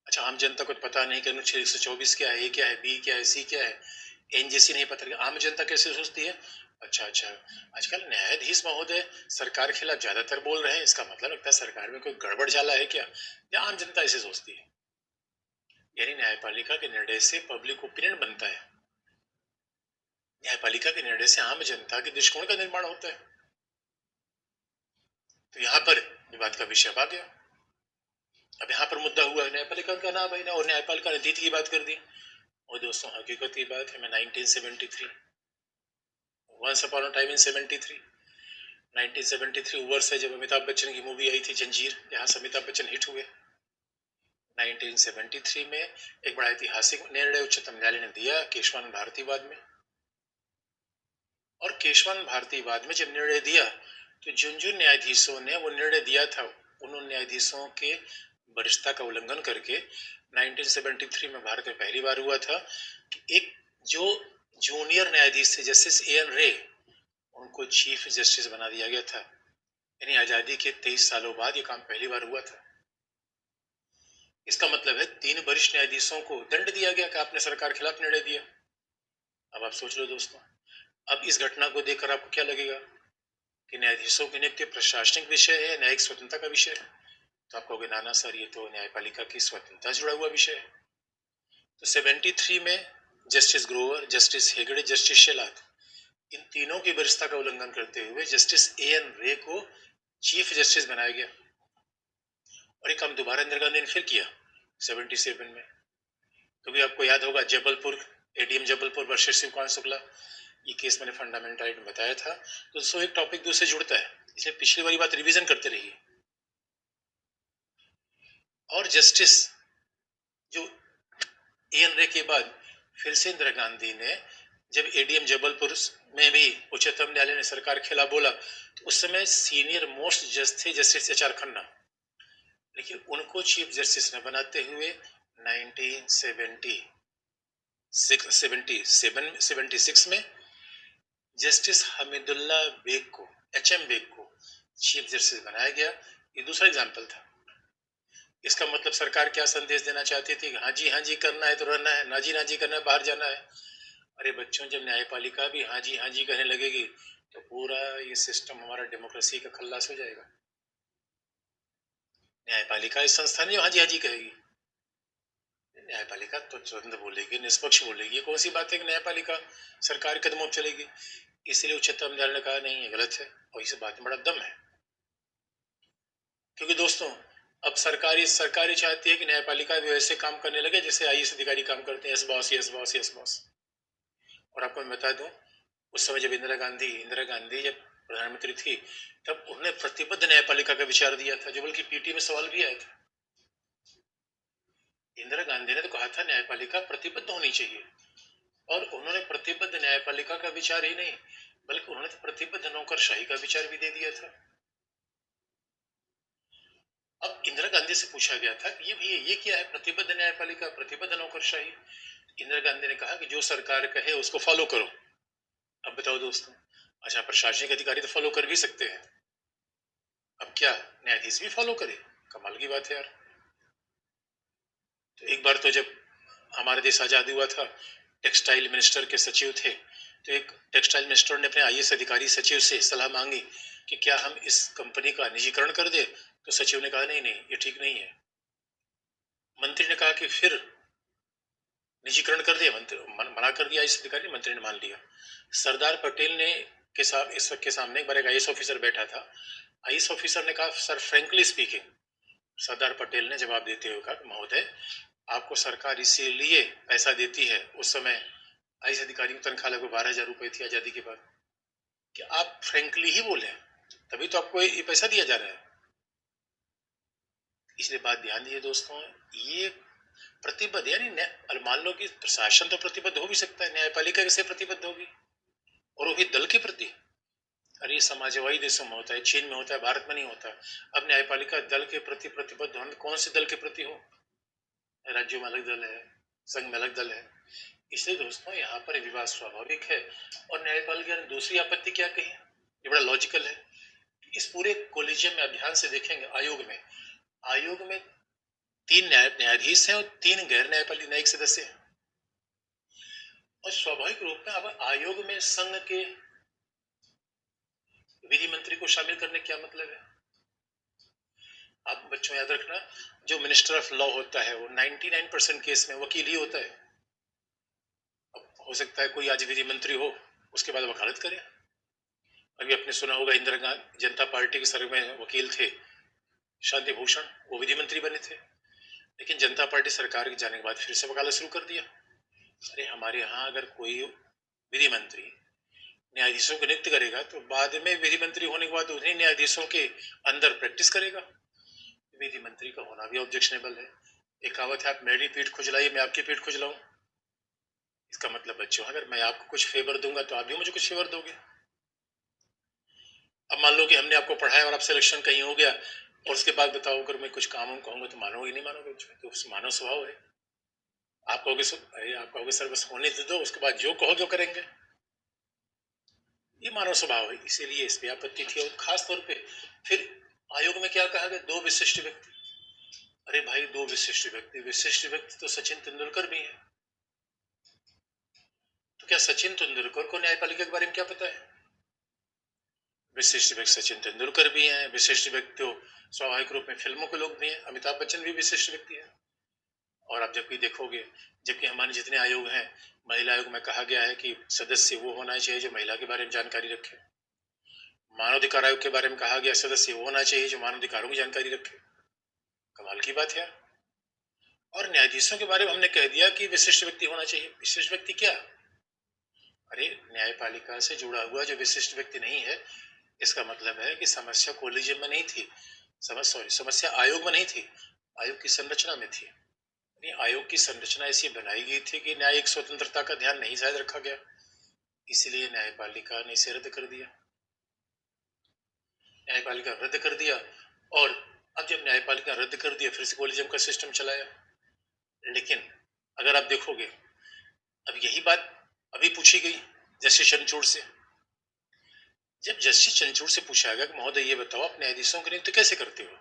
अच्छा, आम जनता को पता नहीं कि अनुच्छेद 124 क्या है, ए क्या है, बी क्या है, सी क्या है, एनजेसी नहीं पता, आम जनता कैसे सोचती है? अच्छा अच्छा, आजकल न्यायाधीश महोदय सरकार के खिलाफ ज्यादातर बोल रहे हैं, इसका मतलब लगता है सरकार में कोई गड़बड़ जाला है क्या, या आम जनता ऐसे सोचती है? यानी न्यायपालिका के निर्णय से पब्लिक ओपिनियन बनता है, न्यायपालिका के निर्णय से आम जनता के दृष्टिकोण का निर्माण होता है। तो यहाँ पर ये बात का विषय आ गया। अब यहाँ पर मुद्दा हुआ है न्यायपालिका का नाम है ना, और न्यायपालिका ने नीति की बात कर दी। और दोस्तों हकीकत की बात है, मैं 1973, once upon a time in 73, 1973 वर्ष है जब अमिताभ बच्चन की मूवी आई थी जंजीर, जहां से अमिताभ बच्चन हिट हुए। 1973 में एक बड़ा ऐतिहासिक निर्णय उच्चतम न्यायालय ने दिया केशवानंद भारतीवाद में। और केशवानंद भारतीवाद में जब निर्णय दिया, तो जिन जिन न्यायाधीशों ने वो निर्णय दिया था, उन न्यायाधीशों के वरिष्ठता का उल्लंघन करके 1973 में भारत में पहली बार हुआ था कि एक जो जूनियर न्यायाधीश थे, जस्टिस ए एन रे, उनको चीफ जस्टिस बना दिया गया था। यानी आजादी के 23 सालों बाद ये काम पहली बार हुआ था। इसका मतलब है 3 वरिष्ठ न्यायाधीशों को दंड दिया गया कि आपने सरकार के खिलाफ निर्णय दिया। अब आप सोच लो दोस्तों, अब इस घटना को देखकर आपको क्या लगेगा कि न्यायाधीशों की नियुक्ति प्रशासनिक विषय है, न्यायिक स्वतंत्रता का विषय है? तो आप कहोगे ना ना सर, ये तो न्यायपालिका की स्वतंत्रता जुड़ा हुआ विषय है। तो 73 में justice Grover, justice Hegde, justice Shelar, इन तीनों की वरिष्ठता का उल्लंघन करते हुए जस्टिस ए एन रे को चीफ जस्टिस बनाया गया। और ये काम दोबारा इंदिरा गांधी ने फिर किया 77 में। क्योंकि आपको याद होगा जबलपुर, एडीएम जबलपुर वर्सेस शिवकांत शुक्ला, ये केस मैंने फंडामेंटल राइट में बताया था। तो दोस्तों एक टॉपिक दूसरे जुड़ता है, इसलिए पिछली वाली बात रिवीजन करते रहिए। और जस्टिस जो ए एन रे के बाद फिर से इंदिरा गांधी ने, जब एडीएम जबलपुर में भी उच्चतम न्यायालय ने सरकार के खिलाफ बोला, तो उस समय सीनियर मोस्ट जज थे जस्टिस एच आर खन्ना, लेकिन उनको चीफ जस्टिस ने बनाते हुए 1976 में जस्टिस हमीदुल्ला बेग को, एच एम बेग को चीफ जस्टिस बनाया गया। ये दूसरा एग्जाम्पल था। इसका मतलब सरकार क्या संदेश देना चाहती थी? हाँ जी करना है तो रहना है, ना जी करना है बाहर जाना है। अरे बच्चों, जब न्यायपालिका भी हाँ जी कहने लगेगी, तो पूरा ये सिस्टम हमारा डेमोक्रेसी का खल्लास हो जाएगा। न्यायपालिका इस संस्थान में हाँ जी हाँ जी कहेगी। न्यायपालिका तो स्वतंत्र बोलेगी, निष्पक्ष बोलेगी। कौन सी बात है कि न्यायपालिका सरकारी कदमों पर चलेगी? इसलिए उच्चतम न्यायालय ने कहा नहीं, ये गलत है, और इस बात में बड़ा दम है। क्योंकि दोस्तों, अब सरकारी चाहती है कि न्यायपालिका भी वैसे काम करने लगे जैसे आईएएस अधिकारी काम करते हैं, yes boss yes boss yes boss. और आपको मैं बता दूं, उस समय जब इंदिरा गांधी जब प्रधानमंत्री थी, तब उन्होंने प्रतिबद्ध न्यायपालिका का विचार दिया था, जो बल्कि पीटी में सवाल भी आया था। इंदिरा गांधी ने तो कहा था न्यायपालिका प्रतिबद्ध होनी चाहिए, और उन्होंने प्रतिबद्ध न्यायपालिका का विचार ही नहीं, बल्कि उन्होंने तो प्रतिबद्ध नौकरशाही का विचार भी दे दिया था। अब इंदिरा गांधी से पूछा गया था कि ये क्या है, प्रतिबद्ध न्यायपालिका, प्रतिबद्ध नौकरशाही? इंदिरा गांधी ने कहा कि जो सरकार कहे उसको फॉलो करो। अब बताओ दोस्तों, अच्छा, प्रशासनिक अधिकारी तो फॉलो कर भी सकते हैं, अब क्या न्यायाधीश भी फॉलो करे? कमाल की बात है यार। तो एक बार तो जब हमारा देश आजाद हुआ था, टेक्सटाइल मिनिस्टर के सचिव थे, तो एक टेक्सटाइल मिनिस्टर ने अपने आईएएस अधिकारी सचिव से सलाह मांगी कि क्या हम इस कंपनी का निजीकरण कर दे? तो सचिव ने कहा नहीं नहीं, ये ठीक नहीं है। मंत्री ने कहा कि फिर निजीकरण कर दिया, मंत्री मना कर दिया आईएएस अधिकारी, मंत्री ने मान लिया। सरदार पटेल ने के सामने एक बार एक आईएएस ऑफिसर बैठा था। आईएएस ऑफिसर ने कहा, sir frankly speaking. Sardar Patel ने जवाब देते हुए कहा, महोदय, आपको सरकार इसीलिए पैसा देती है, उस समय आईएएस अधिकारी की तनख्वाह लगभग 12,000 रुपए थी आजादी के बाद, कि आप फ्रेंकली ही बोले, तभी तो आपको ये पैसा दिया जा रहा है। इसलिए बात ध्यान दीजिए दोस्तों, ये प्रतिबद्ध यानी मान लो कि प्रशासन तो प्रतिबद्ध हो भी सकता है, न्यायपालिका कैसे प्रतिबद्ध होगी, और वो भी दल के प्रति? अरे समाजवादी देशों में होता है, चीन में होता है, भारत में नहीं होता। अब न्यायपालिका दल के प्रति प्रतिबद्ध होने, कौन से दल के प्रति हो? राज्यों में अलग दल है, संघ में अलग दल है। इसलिए दोस्तों, यहाँ पर विवाद स्वाभाविक है। और न्यायपालिका ने दूसरी आपत्ति क्या कही, ये बड़ा लॉजिकल है। इस पूरे कोलिजियम में आप ध्यान से देखेंगे, आयोग में 3 न्यायाधीश हैं और 3 गैर न्यायपालिक न्यायिक सदस्य हैं। और स्वाभाविक रूप में अब आयोग में संघ के विधि मंत्री को शामिल करने क्या मतलब है? आप बच्चों याद रखना, जो मिनिस्टर ऑफ लॉ होता है वो 99% केस में वकील ही होता है। अब हो सकता है कोई आज विधि मंत्री हो, उसके बाद वकालत करे। अभी आपने सुना होगा, इंदिरा गांधी जनता पार्टी के सर में वकील थे शांति भूषण, वो विधि मंत्री बने थे, लेकिन जनता पार्टी सरकार के जाने के बाद फिर से वकालत शुरू कर दिया। अरे हमारे यहाँ अगर कोई विधि मंत्री न्यायाधीशों को नियुक्त करेगा, तो बाद में विधि मंत्री होने के बाद उन्हीं न्यायाधीशों के अंदर प्रैक्टिस करेगा। विधि मंत्री का होना भी ऑब्जेक्शनेबल है। एक कहावत है, आप मेरी पीठ खुजलाइए, मैं आपकी पीठ खुजलाऊं। इसका मतलब बच्चों, अगर मैं आपको कुछ फेवर दूंगा तो आप भी मुझे कुछ फेवर दोगे। अब मान लो कि हमने आपको पढ़ाया और आप सिलेक्शन कहीं हो गया, और उसके बाद बताओ अगर मैं कुछ काम कहूंगा तो मानोगे नहीं मानोगे? तो मानव स्वभाव है। आप कहोगे सर बस होने दे दो, उसके बाद जो कहोगे वो करेंगे, ये मानव स्वभाव है। इसीलिए इस पे आपत्ति थी। और खास तौर पे फिर आयोग में क्या कहा गया, 2 विशिष्ट व्यक्ति। अरे भाई, 2 विशिष्ट व्यक्ति तो सचिन तेंदुलकर भी है। तो क्या सचिन तेंदुलकर को न्यायपालिका के बारे में क्या पता है? विशिष्ट व्यक्ति सचिन तेंदुलकर भी हैं, विशिष्ट व्यक्ति तो स्वाभाविक रूप में फिल्मों के लोग भी हैं, अमिताभ बच्चन भी विशिष्ट व्यक्ति है। और आप जबकि देखोगे, जबकि हमारे जितने आयोग हैं, महिला आयोग में कहा गया है कि सदस्य वो होना चाहिए जो महिला के बारे में जानकारी रखे। मानवाधिकार आयोग के बारे में कहा गया सदस्य वो होना चाहिए जो मानवाधिकारों की जानकारी रखे। कमाल की बात है। और न्यायाधीशों के बारे में हमने कह दिया कि विशिष्ट व्यक्ति होना चाहिए। विशिष्ट व्यक्ति क्या? अरे न्यायपालिका से जुड़ा हुआ जो विशिष्ट व्यक्ति नहीं है, इसका मतलब है कि समस्या कोलिजियम में नहीं थी, समस्या आयोग में नहीं थी, आयोग की संरचना में थी। आयोग की संरचना ऐसी बनाई गई थी कि न्यायिक स्वतंत्रता का ध्यान नहीं शायद रखा गया, इसलिए न्यायपालिका ने इसे रद्द कर दिया। न्यायपालिका रद्द कर दिया, और अब जब न्यायपालिका रद्द कर दिया, फिर से कोलिजियम का सिस्टम चलाया। लेकिन अगर आप देखोगे, अब यही बात अभी पूछी गई जस्टिस चंद्रचूड़ से। जब जस्टिस चंद्रचूड़ से पूछा गया कि महोदय ये बताओ, आप न्यायाधीशों की नियुक्ति कैसे करते हो?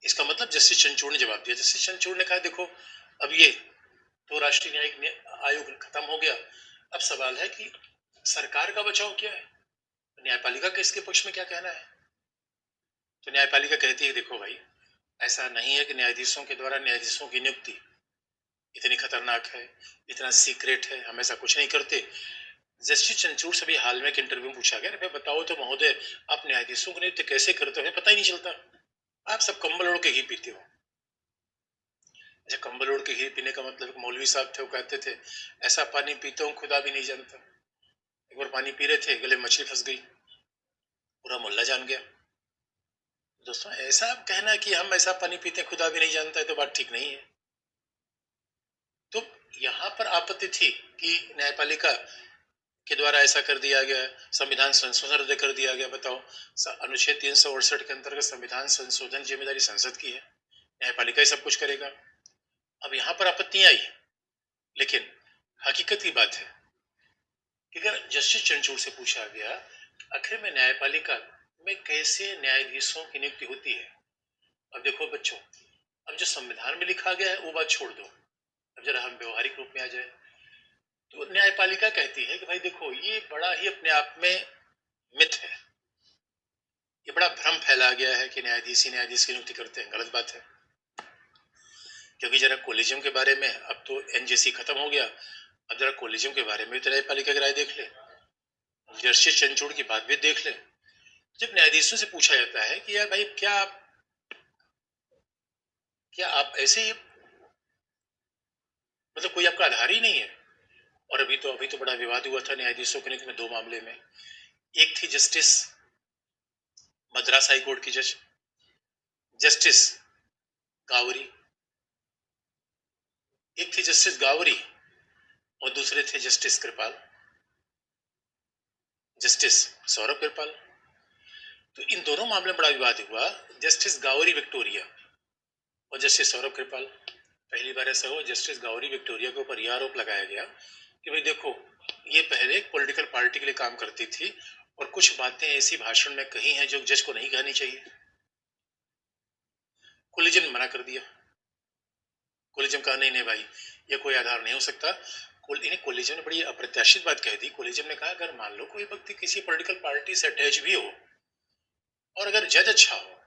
इसका मतलब जस्टिस चंद्रचूड़ ने जवाब दिया। जस्टिस चंद्रचूड़ ने कहा, देखो अब ये तो राष्ट्रीय न्यायिक आयोग खत्म हो गया, अब सवाल है कि सरकार का बचाव क्या है, न्यायपालिका का इसके पक्ष में क्या कहना है। तो न्यायपालिका कहती है देखो भाई, ऐसा नहीं है कि न्यायाधीशों के द्वारा न्यायाधीशों की नियुक्ति इतनी खतरनाक है, इतना सीक्रेट है, हम ऐसा कुछ नहीं करते। जस्टिस चंद्रचूड़ से भी हाल में एक इंटरव्यू में पूछा गया, बताओ तो महोदय, आप न्यायाधीशों की नियुक्ति कैसे करते हो, पता ही नहीं चलता, आप सब कंबल ओढ़ के ही पीते हो। अच्छा, कंबल ओढ़ के ही पीने का मतलब, मौलवी साहब थे वो कहते थे ऐसा पानी पीता हूँ खुदा भी नहीं जानता। एक बार पानी पी रहे थे, गले में मछली फंस गई, पूरा मोहल्ला जान गया। दोस्तों, ऐसा कहना कि हम ऐसा पानी पीते खुदा भी नहीं जानता है तो बात ठीक नहीं है। तो यहाँ पर आपत्ति थी कि न्यायपालिका के द्वारा ऐसा कर दिया गया, संविधान संशोधन रद्द कर दिया गया। बताओ, अनुच्छेद 368 के अंतर्गत संविधान संशोधन जिम्मेदारी संसद की है, न्यायपालिका ही सब कुछ करेगा। अब यहाँ पर आपत्तियां आई, लेकिन हकीकत की बात है कि अगर जस्टिस चंद्रचूड़ से पूछा गया आखिर में न्यायपालिका में कैसे न्यायाधीशों की नियुक्ति होती है। अब देखो बच्चों, अब जो संविधान में लिखा गया है वो बात छोड़ दो, अब जरा हम व्यवहारिक रूप में आ जाए। तो न्यायपालिका कहती है कि भाई देखो, ये बड़ा ही अपने आप में मिथ है, ये बड़ा भ्रम फैला गया है कि न्यायाधीश ही न्यायाधीश की नियुक्ति करते हैं। गलत बात है, क्योंकि जरा कोलिजियम के बारे में, अब तो एनजेसी खत्म हो गया, अब जरा कोलिजियम के बारे में भी न्यायपालिका की राय देख ले, जस्टिस चंद्रचूड़ की बात भी देख ले। जब न्यायाधीशों से पूछा जाता है कि यार भाई, क्या आप ऐसे ही, मतलब कोई आपका आधार ही नहीं है। और अभी तो बड़ा विवाद हुआ था न्यायाधीशों के नियुक्ति में, दो मामले में। एक थी जस्टिस मद्रास हाई कोर्ट की जज जस्टिस गावरी, एक थी जस्टिस गावरी और दूसरे थे जस्टिस कृपाल, जस्टिस सौरभ कृपाल। तो इन दोनों मामले में बड़ा विवाद हुआ, जस्टिस गावरी विक्टोरिया और जस्टिस सौरभ कृपाल। पहली बार ऐसा हुआ, जस्टिस गावरी विक्टोरिया के ऊपर यह आरोप लगाया गया कि भाई देखो, ये पहले एक पॉलिटिकल पार्टी के लिए काम करती थी और कुछ बातें ऐसी भाषण में कही हैं जो जज को नहीं कहनी चाहिए। कोलिजन ने मना कर दिया, कोलिजन कहा नहीं नहीं भाई, ये कोई आधार नहीं हो सकता। कोलिजन ने बड़ी अप्रत्याशित बात कह दी। कोलिजन ने कहा अगर मान लो कोई व्यक्ति किसी पॉलिटिकल पार्टी से अटैच भी हो और अगर जज अच्छा हो,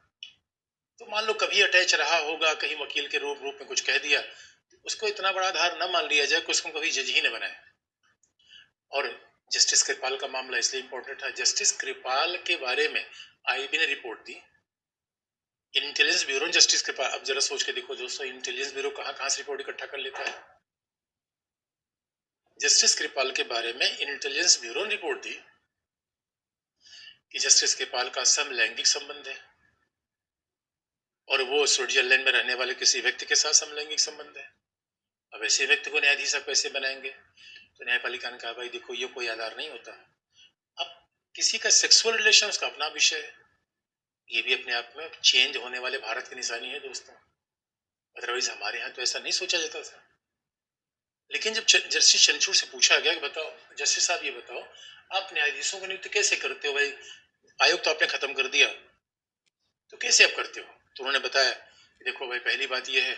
तो मान लो कभी अटैच रहा होगा, कहीं वकील के रूप में कुछ कह दिया, तो उसको इतना बड़ा आधार न मान लिया जाए कि उसको कभी जज ही न बनाए। और जस्टिस कृपाल का मामला इसलिए इंपॉर्टेंट था, जस्टिस कृपाल के बारे में आईबी ने रिपोर्ट दी, इंटेलिजेंस ब्यूरो जस्टिस कृपाल। अब जरा सोच के देखो दोस्तों, इंटेलिजेंस ब्यूरो कहां से रिपोर्ट इकट्ठा कर लेता है। जस्टिस कृपाल के बारे में इंटेलिजेंस ब्यूरो ने रिपोर्ट दी कि जस्टिस कृपाल का समलैंगिक संबंध है और वो स्विट्जरलैंड में रहने वाले किसी व्यक्ति के साथ समलैंगिक संबंध है। अब ऐसे व्यक्ति को न्यायाधीश आप कैसे बनाएंगे। तो न्यायपालिका ने कहा भाई देखो, ये कोई आधार नहीं होता। अब किसी का सेक्सुअल रिलेशन उसका अपना विषय है, ये भी अपने आप में चेंज होने वाले भारत की निशानी है दोस्तों, अदरवाइज हमारे यहाँ तो ऐसा नहीं सोचा जाता था। लेकिन जब जस्टिस चंद्रचूड़ से पूछा गया कि बताओ जस्टिस साहब, ये बताओ आप न्यायाधीशों की नियुक्ति कैसे करते हो, भाई आयोग तो आपने खत्म कर दिया, तो कैसे आप करते हो। तो उन्होंने बताया कि देखो भाई, पहली बात यह है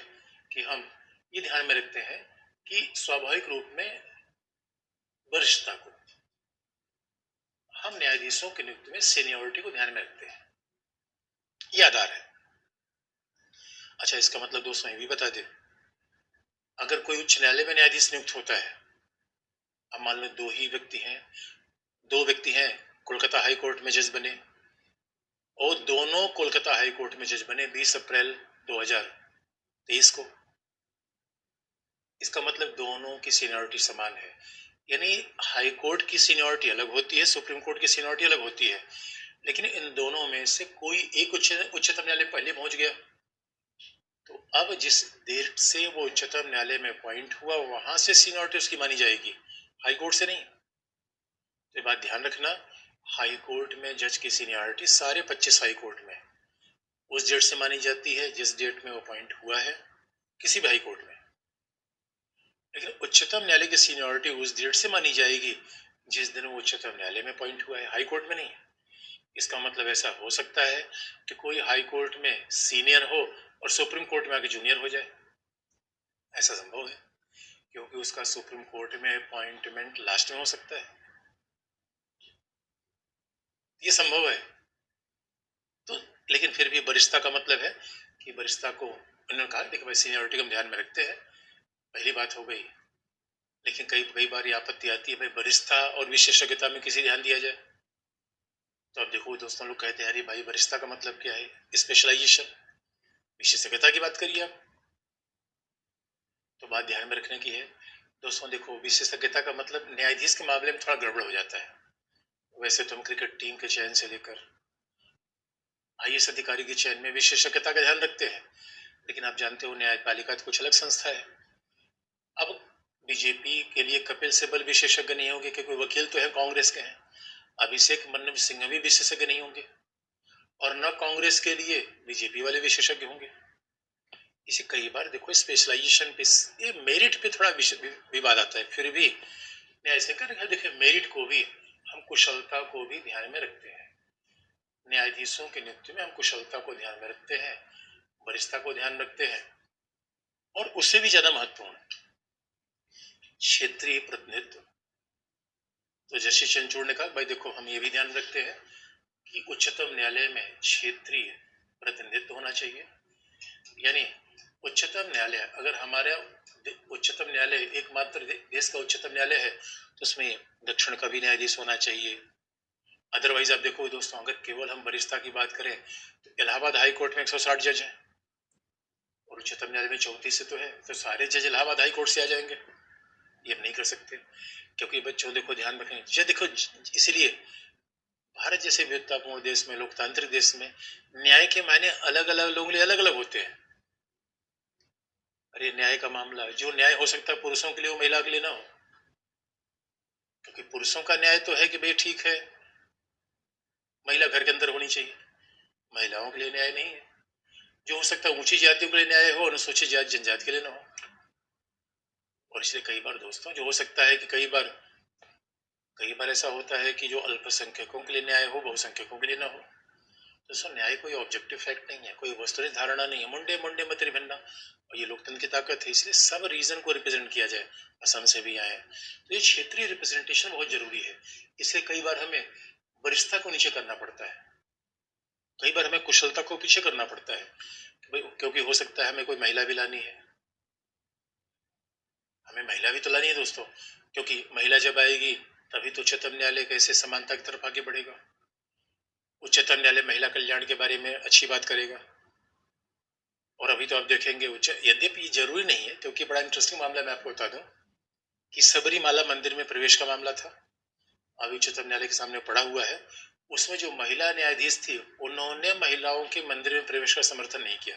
कि हम ये ध्यान में रखते हैं कि स्वाभाविक रूप में वरिष्ठता को, हम न्यायाधीशों की नियुक्ति में सीनियोरिटी को ध्यान में रखते हैं, ये आधार है। अच्छा, इसका मतलब दोस्तों ये भी बता दें, अगर कोई उच्च न्यायालय में न्यायाधीश नियुक्त होता है, अब मान लो दो व्यक्ति हैं कोलकाता हाई कोर्ट में जज बने और दोनों कोलकाता हाई कोर्ट में जज बने 20 अप्रैल 2023 को, इसका मतलब दोनों की सीनियरिटी समान है। यानी हाई कोर्ट की सीनियरिटी अलग होती है, सुप्रीम कोर्ट की सीनियरिटी अलग होती है, लेकिन इन दोनों में से कोई एक उच्चतम न्यायालय पहले पहुंच गया, तो अब जिस डेट से वो उच्चतम न्यायालय में अपॉइंट हुआ वहां से सीनियरिटी उसकी मानी जाएगी, हाई कोर्ट से नहीं। तो बात ध्यान रखना, हाई कोर्ट में जज की सीनियरिटी सारे 25 हाई कोर्ट में उस डेट से मानी जाती है जिस डेट में वो अपॉइंट हुआ है किसी भी हाई कोर्ट में, लेकिन उच्चतम न्यायालय की सीनियरिटी उस डेट से मानी जाएगी जिस दिन वो उच्चतम न्यायालय में अपॉइंट हुआ है, हाई कोर्ट में नहीं। इसका मतलब ऐसा हो सकता है कि कोई हाई कोर्ट में सीनियर हो और सुप्रीम कोर्ट में आके जूनियर हो जाए, ऐसा संभव है क्योंकि उसका सुप्रीम कोर्ट में अपॉइंटमेंट लास्ट में हो सकता है, ये संभव है। तो लेकिन फिर भी वरिष्ठता का मतलब है कि वरिष्ठता को उन्होंने कहा देखो भाई सीनियरिटी को हम ध्यान में रखते हैं, पहली बात हो गई। लेकिन कई कई बार ये आपत्ति आती है भाई वरिष्ठता और विशेषज्ञता में किसी ध्यान दिया जाए। तो अब देखो दोस्तों, लोग कहते हैं अरे भाई वरिष्ठता का मतलब क्या है, स्पेशलाइजेशन, विशेषज्ञता की बात करिए आप। तो बात ध्यान में रखने की है दोस्तों। देखो विशेषज्ञता का मतलब न्यायाधीश के मामले में थोड़ा गड़बड़ हो जाता है। वैसे तो हम क्रिकेट टीम के चयन से लेकर आईएएस अधिकारी के चयन में विशेषज्ञता का ध्यान रखते हैं, लेकिन आप जानते हो न्यायपालिका तो कुछ अलग संस्था है। अब बीजेपी के लिए कपिल सिब्बल विशेषज्ञ नहीं होंगे क्योंकि वकील तो है कांग्रेस के हैं। अभिषेक मनु सिंह भी विशेषज्ञ नहीं होंगे, और न कांग्रेस के लिए बीजेपी वाले विशेषज्ञ होंगे। इसे कई बार देखो स्पेशलाइजेशन पे, ये मेरिट पे थोड़ा विवाद आता है। फिर भी न्याय से कर देखिए, मेरिट को भी हम कुशलता को भी ध्यान में रखते हैं। न्यायाधीशों की नियुक्ति में हम कुशलता को ध्यान में रखते हैं, वरिष्ठता को ध्यान रखते हैं, और उससे भी ज्यादा महत्वपूर्ण क्षेत्रीय प्रतिनिधित्व। तो जस्टिस चंद्रचूड़ ने कहा भाई देखो हम ये भी ध्यान रखते हैं कि उच्चतम न्यायालय में क्षेत्रीय प्रतिनिधित्व होना चाहिए। यानी उच्चतम न्यायालय, अगर हमारे उच्चतम न्यायालय एकमात्र देश का उच्चतम न्यायालय है तो उसमें दक्षिण का भी न्यायाधीश होना चाहिए। अदरवाइज आप देखो दोस्तों, अगर केवल हम वरिष्ठता की बात करें तो इलाहाबाद हाई कोर्ट में 160 जज हैं और उच्चतम न्यायालय में 34 से तो है, तो सारे जज इलाहाबाद हाई कोर्ट से आ जाएंगे। ये हम नहीं कर सकते, क्योंकि बच्चों देखो ध्यान रखें ये देखो, इसलिए भारत जैसे विविधतापूर्ण देश में, लोकतांत्रिक देश में, न्याय के मायने अलग अलग लोगों के लिए अलग अलग होते हैं। अरे न्याय का मामला, जो न्याय हो सकता है पुरुषों के लिए वो महिला के लिए ना हो, क्योंकि पुरुषों का न्याय तो है कि भाई ठीक है महिला घर के अंदर होनी चाहिए, महिलाओं के लिए न्याय नहीं है। जो हो सकता है ऊंची जातियों के लिए न्याय हो, अनुसूचित जाति जनजाति के लिए ना हो। और इसलिए कई बार दोस्तों जो हो सकता है कि कई बार ऐसा होता है कि जो अल्पसंख्यकों के लिए न्याय हो बहुसंख्यकों के लिए ना हो। दोस्तों न्याय कोई ऑब्जेक्टिव फैक्ट नहीं है, कोई वस्तुनिष्ठ धारणा नहीं है, मुंडे मुंडे मत भिन्ना। और ये लोकतंत्र की ताकत है, इसलिए सब रीजन को रिप्रेजेंट किया जाए। असम से भी आए, तो ये क्षेत्रीय रिप्रेजेंटेशन बहुत जरूरी है। इसलिए कई बार हमें वरिष्ठता को नीचे करना पड़ता है, कई बार हमें कुशलता को पीछे करना पड़ता है, क्योंकि हो सकता है हमें कोई महिला भी लानी है, हमें महिला भी तो लानी है दोस्तों, क्योंकि महिला जब आएगी तभी तो उच्चतम न्यायालय कैसे समानता की तरफ आगे बढ़ेगा। उच्चतम न्यायालय महिला कल्याण के बारे में अच्छी बात करेगा। और अभी तो आप देखेंगे यद्यपि ये जरूरी नहीं है, क्योंकि बड़ा इंटरेस्टिंग मामला मैं आपको बता दूं कि सबरीमाला मंदिर में प्रवेश का मामला था, अभी उच्चतम न्यायालय के सामने पड़ा हुआ है। उसमें जो महिला न्यायाधीश थी उन्होंने महिलाओं के मंदिर में प्रवेश का समर्थन नहीं किया।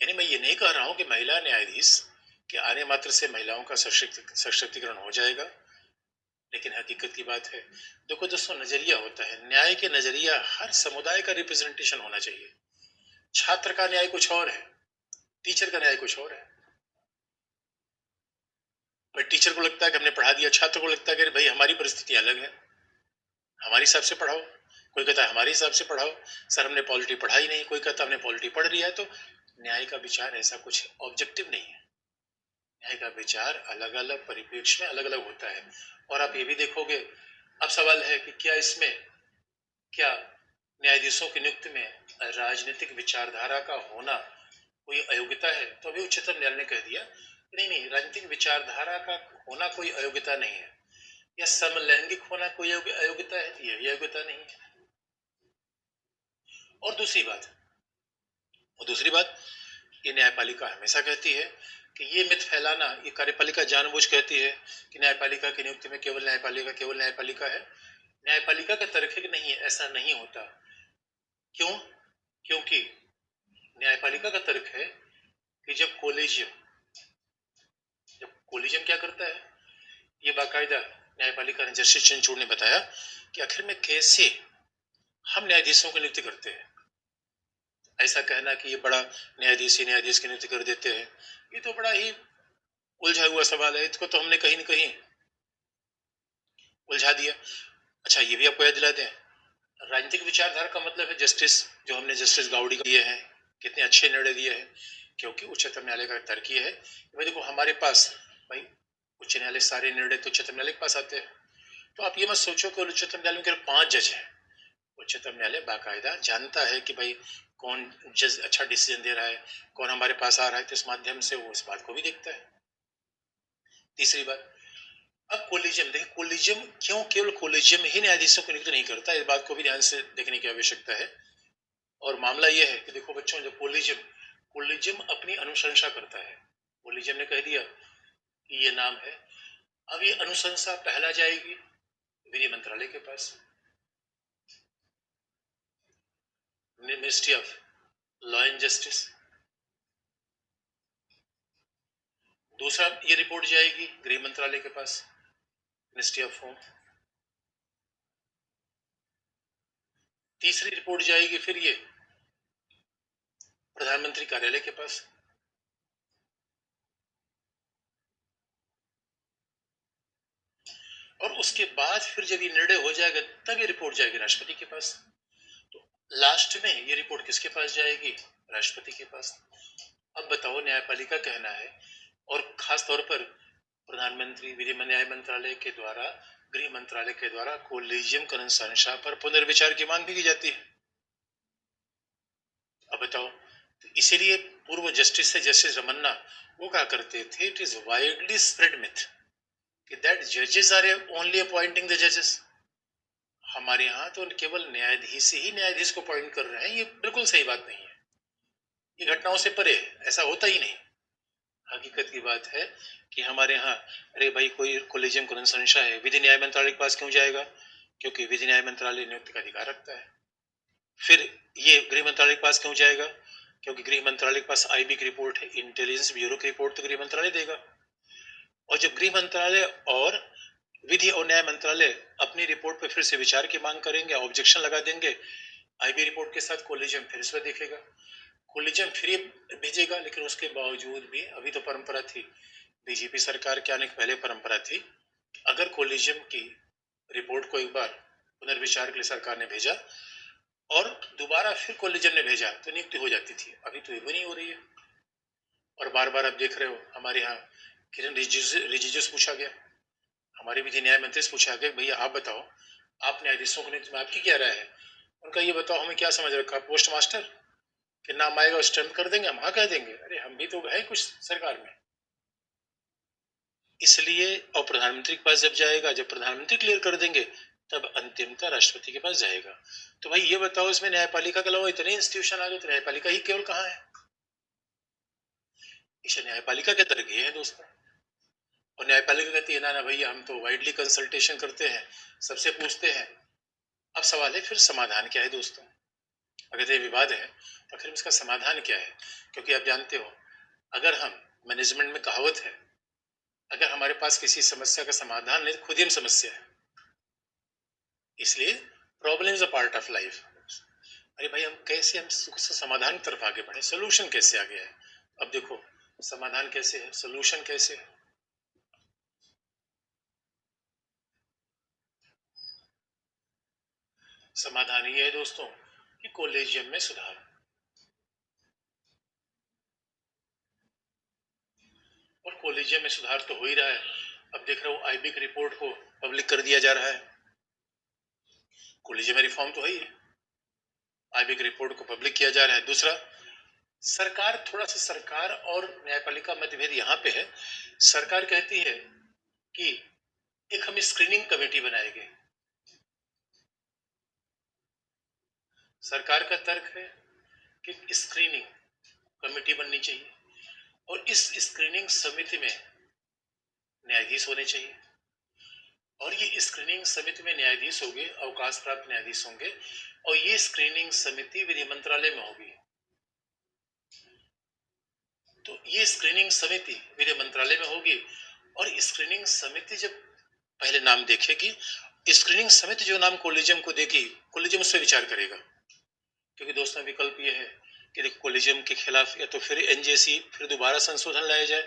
यानी मैं ये नहीं कह रहा हूं कि महिला न्यायाधीश के आने मात्र से महिलाओं का सशक्तिकरण हो जाएगा, लेकिन हकीकत की बात है देखो दोस्तों, नजरिया होता है, न्याय के नजरिया हर समुदाय का रिप्रेजेंटेशन होना चाहिए। छात्र का न्याय कुछ और है, टीचर का न्याय कुछ और है। भाई टीचर को लगता है कि हमने पढ़ा दिया, छात्र को लगता है कि भाई हमारी परिस्थिति अलग है, हमारे हिसाब से पढ़ाओ। कोई कहता है हमारे हिसाब से पढ़ाओ, सर हमने पॉलिटी पढ़ा ही नहीं, कोई कहता हमने पॉलिटी पढ़ लिया है। तो न्याय का विचार ऐसा कुछ ऑब्जेक्टिव नहीं है, न्याय का विचार अलग अलग परिप्रेक्ष्य में अलग अलग होता है। और आप ये भी देखोगे, अब सवाल है कि क्या न्यायाधीशों की नियुक्ति में राजनीतिक विचारधारा का होना कोई अयोग्यता है? तो अभी उच्चतम न्यायालय ने कह दिया नहीं नहीं, राजनीतिक विचारधारा का होना कोई अयोग्यता नहीं है, या समलैंगिक होना कोई अयोग्यता है, ये भी अयोग्यता नहीं है। और दूसरी बात ये न्यायपालिका हमेशा कहती है कि ये मिथ फैलाना, ये कार्यपालिका जानबूझ कहती है कि न्यायपालिका की नियुक्ति में केवल न्यायपालिका है। न्यायपालिका का तर्क है कि नहीं, ऐसा नहीं होता। क्यों? क्योंकि न्यायपालिका का तर्क है कि जब कोलिजियम क्या करता है, ये बाकायदा न्यायपालिका ने, जस्टिस चंद्रचूड़ ने बताया कि आखिर में कैसे हम न्यायाधीशों की नियुक्ति करते हैं। ऐसा कहना कि ये बड़ा न्यायाधीश ही न्यायाधीश की नियुक्ति कर देते हैं, ये तो बड़ा ही उलझा हुआ सवाल है, इसको तो हमने कहीं न कहीं उलझा दिया। अच्छा ये भी आपको याद दिला दें, राजनीतिक विचारधारा का मतलब है जस्टिस, जो हमने जस्टिस गाउडी को दिए हैं, कितने अच्छे निर्णय दिए हैं। क्योंकि उच्चतम न्यायालय का तर्क ये है कि भाई देखो हमारे पास, भाई उच्च न्यायालय सारे निर्णय तो उच्चतम न्यायालय के पास आते हैं। तो आप ये मत सोचो कि उच्चतम न्यायालय में केवल 5 जज हैं, उच्चतम न्यायालय बाकायदा जानता है कि भाई कौन जज अच्छा डिसीजन दे रहा है, कौन हमारे पास आ रहा है, तो इस माध्यम से वो इस बात को भी देखता है। तीसरी बात, अब कोलिजियम देखिए, कोलिजियम क्यों केवल कोलिजियम ही न्यायाधीशों को नियुक्त नहीं करता, इस बात को भी ध्यान से देखने की आवश्यकता है। और मामला यह है कि देखो बच्चों, जो कोलिजियम कोलिजियम अपनी अनुशंसा करता है। कोलिजियम ने कह दिया कि ये नाम है, अब ये अनुशंसा पहला जाएगी विधि मंत्रालय के पास, ministry of law and justice. दूसरा ये रिपोर्ट जाएगी गृह मंत्रालय के पास, मिनिस्ट्री ऑफ होम। तीसरी रिपोर्ट जाएगी फिर ये प्रधानमंत्री कार्यालय के पास। और उसके बाद फिर जब ये निर्णय हो जाएगा तब ये रिपोर्ट जाएगी राष्ट्रपति के पास। तो लास्ट में ये रिपोर्ट किसके पास जाएगी? राष्ट्रपति के पास। अब बताओ, न्यायपालिका कहना है, और खास तौर पर प्रधानमंत्री विधि न्याय मंत्रालय के द्वारा, गृह मंत्रालय के द्वारा कोलिजियम कानून संशा पर पुनर्विचार की मांग भी की जाती है। अब बताओ, तो इसीलिए पूर्व जस्टिस से जस्टिस रमन्ना वो कहा करते थे, it is widely spread myth कि दैट जजेस आर ओनली अपॉइंटिंग द जजेस। हमारे यहाँ तो केवल न्यायाधीश ही न्यायाधीश को अपॉइंट कर रहे हैं, ये बिल्कुल सही बात नहीं है, ये घटनाओं से परे है, ऐसा होता ही नहीं। हकीकत की बात है कि हमारे यहाँ, अरे भाई कोई कोलिजियम कानून संशय है, विधि न्याय मंत्रालय के पास क्यों जाएगा? क्योंकि विधि न्याय मंत्रालय नियुक्ति का अधिकार रखता है। फिर ये गृह मंत्रालय के पास क्यों जाएगा? क्योंकि गृह मंत्रालय के पास आईबी की रिपोर्ट है, इंटेलिजेंस ब्यूरो की रिपोर्ट तो गृह मंत्रालय देगा। और जब गृह मंत्रालय और विधि और न्याय मंत्रालय अपनी रिपोर्ट पर फिर से विचार की मांग करेंगे, ऑब्जेक्शन लगा देंगे, आईबी रिपोर्ट के साथ कोलिजियम फिर से देखेगा, कोलिजियम फिर भेजेगा। लेकिन उसके बावजूद भी अभी तो परंपरा थी, बीजेपी सरकार के आने के पहले परंपरा थी, अगर कोलिजियम की रिपोर्ट को एक बार पुनर्विचार के लिए सरकार ने भेजा और दोबारा फिर कोलिजियम ने भेजा तो नियुक्ति हो जाती थी। अभी तो ये भी नहीं हो रही है। और बार बार आप देख रहे हो, हमारे यहाँ किरण रिजिजू से पूछा गया, हमारे विधि न्याय मंत्री से पूछा गया, भैया आप बताओ, आप न्यायाधीशों को नियुक्त में आपकी क्या राय है? उनका ये बताओ, हमें क्या समझ रखा, पोस्ट मास्टर के नाम आएगा स्टैम्प कर देंगे, हम हाँ कह देंगे? अरे हम भी तो है कुछ सरकार में। इसलिए, और प्रधानमंत्री के पास जब जाएगा, जब प्रधानमंत्री क्लियर कर देंगे तब अंतिमता राष्ट्रपति के पास जाएगा। तो भाई ये बताओ, इसमें न्यायपालिका के अलावा इतने इंस्टीट्यूशन आ गए, तो न्यायपालिका ही केवल कहाँ है? इसे न्यायपालिका के तर्क ये है दोस्तों। और न्यायपालिका कहती है ना ना भैया, हम तो वाइडली कंसल्टेशन करते हैं, सबसे पूछते हैं। अब सवाल है फिर समाधान क्या है दोस्तों? अगर ये विवाद है तो आखिर इसका समाधान क्या है? क्योंकि आप जानते हो, अगर हम, मैनेजमेंट में कहावत है, अगर हमारे पास किसी समस्या का समाधान नहीं, खुद ही हम समस्या है। इसलिए problem is a part of life. अरे भाई, हम कैसे हम सुख से समाधान की तरफ आगे बढ़े, सोल्यूशन कैसे आगे है? अब देखो, समाधान कैसे है, सोल्यूशन कैसे है? समाधान ये है दोस्तों कि कॉलेजियम में सुधार। और कॉलेजियम में सुधार तो हो ही रहा है। अब देख रहे हो, आईबी की रिपोर्ट को पब्लिक कर दिया जा रहा है, कॉलेजियम में रिफॉर्म तो है ही, आईबी की रिपोर्ट को पब्लिक किया जा रहा है। दूसरा, सरकार, थोड़ा सा सरकार और न्यायपालिका मतभेद यहाँ पे है। सरकार कहती है कि एक हम स्क्रीनिंग कमेटी बनाएंगे। सरकार का तर्क है कि स्क्रीनिंग कमेटी बननी चाहिए और इस स्क्रीनिंग समिति में न्यायाधीश होने चाहिए, और ये स्क्रीनिंग समिति में न्यायाधीश होंगे, अवकाश प्राप्त न्यायाधीश होंगे, और ये स्क्रीनिंग समिति विधि मंत्रालय में होगी। तो ये स्क्रीनिंग समिति विधि मंत्रालय में होगी, और स्क्रीनिंग समिति जब पहले नाम देखेगी, स्क्रीनिंग समिति जो नाम कोलिजियम को देगी, कोलिजियम उस पर विचार करेगा। क्योंकि दोस्तों, विकल्प ये है कि देखो, कोलिजियम के खिलाफ या तो फिर एनजेसी, फिर दोबारा संशोधन लाया जाए।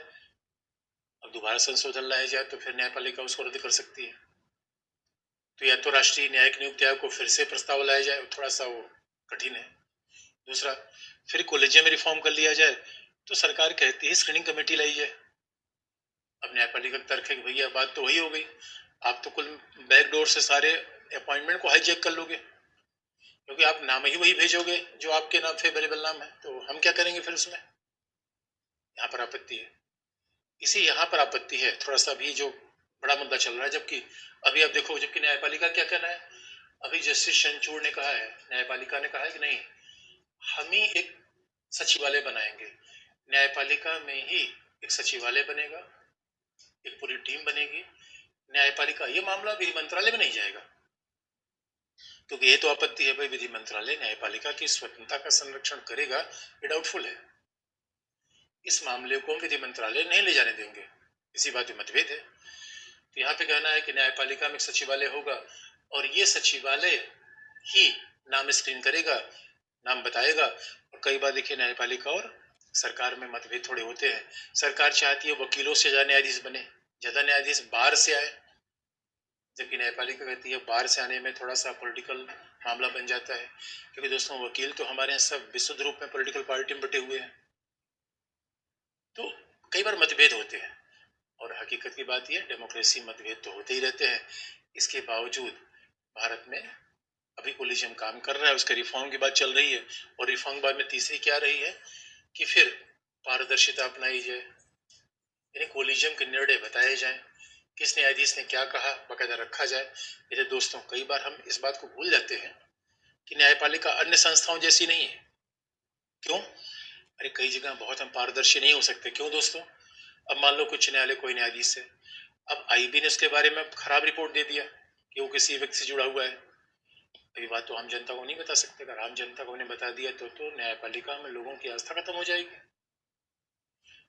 अब दोबारा संशोधन लाया जाए तो फिर न्यायपालिका उसको रद्द कर सकती है। तो या तो राष्ट्रीय न्यायिक नियुक्ति आयोग को फिर से प्रस्ताव लाया जाए, थोड़ा सा वो कठिन है। दूसरा, फिर कॉलेजियम में रिफॉर्म कर लिया जाए, तो सरकार कहती है स्क्रीनिंग कमेटी लाई जाए। अब न्यायपालिका का तर्क है कि भैया बात तो वही हो गई, आप तो कुल बैकडोर से सारे अपॉइंटमेंट को हाईजैक कर लोगे। क्योंकि आप नाम ही वही भेजोगे जो आपके नाम फेवरेबल नाम है, तो हम क्या करेंगे फिर उसमें? यहाँ पर आपत्ति है। इसी यहाँ पर आपत्ति है थोड़ा सा भी जो बड़ा मुद्दा चल रहा है, जबकि अभी आप देखो, जबकि न्यायपालिका क्या कहना है, अभी जस्टिस चंद्रचूड़ ने कहा है, न्यायपालिका ने कहा है कि नहीं, हम ही एक सचिवालय बनाएंगे, न्यायपालिका में ही एक सचिवालय बनेगा, एक पूरी टीम बनेगी, न्यायपालिका, ये मामला विधि मंत्रालय में नहीं जाएगा। तो ये तो आपत्ति है भाई, विधि मंत्रालय न्यायपालिका की स्वतंत्रता का संरक्षण करेगा, ये डाउटफुल है। इस मामले को विधि मंत्रालय नहीं ले जाने देंगे, इसी बात में मतभेद है। तो यहाँ पे कहना है कि न्यायपालिका में एक सचिवालय होगा और ये सचिवालय ही नाम स्क्रीन करेगा, नाम बताएगा। और कई बार देखिए न्यायपालिका और सरकार में मतभेद थोड़े होते हैं। सरकार चाहती है वकीलों से ज्यादा न्यायाधीश बने, ज्यादा न्यायाधीश बाहर से आए, जबकि न्यायपालिका कहती है बाहर से आने में थोड़ा सा पॉलिटिकल मामला बन जाता है, क्योंकि दोस्तों वकील तो हमारे यहाँ सब विशुद्ध रूप में पॉलिटिकल पार्टी में बटे हुए हैं। तो कई बार मतभेद होते हैं, और हकीकत की बात यह, डेमोक्रेसी मतभेद तो होते ही रहते हैं। इसके बावजूद भारत में अभी कोलिजियम काम कर रहा है, उसके रिफॉर्म की बात चल रही है, और रिफॉर्म बाद में तीसरी क्या रही है कि फिर पारदर्शिता अपनाई जाए, यानी कोलिजियम के निर्णय बताए जाएं, किस न्यायाधीश ने क्या कहा बाकायदा रखा जाए। मेरे दोस्तों, कई बार हम इस बात को भूल जाते हैं कि न्यायपालिका अन्य संस्थाओं जैसी नहीं है। क्यों? अरे कई जगह बहुत हम पारदर्शी नहीं हो सकते। क्यों दोस्तों? अब मान लो कुछ न्यायालय कोई न्यायाधीश है, अब आईबी ने उसके बारे में खराब रिपोर्ट दे दिया कि वो किसी व्यक्ति से जुड़ा हुआ है। ये बात तो आम जनता को नहीं बता सकते। अगर आम जनता को उन्हें बता दिया तो न्यायपालिका में लोगों की आस्था खत्म हो जाएगी,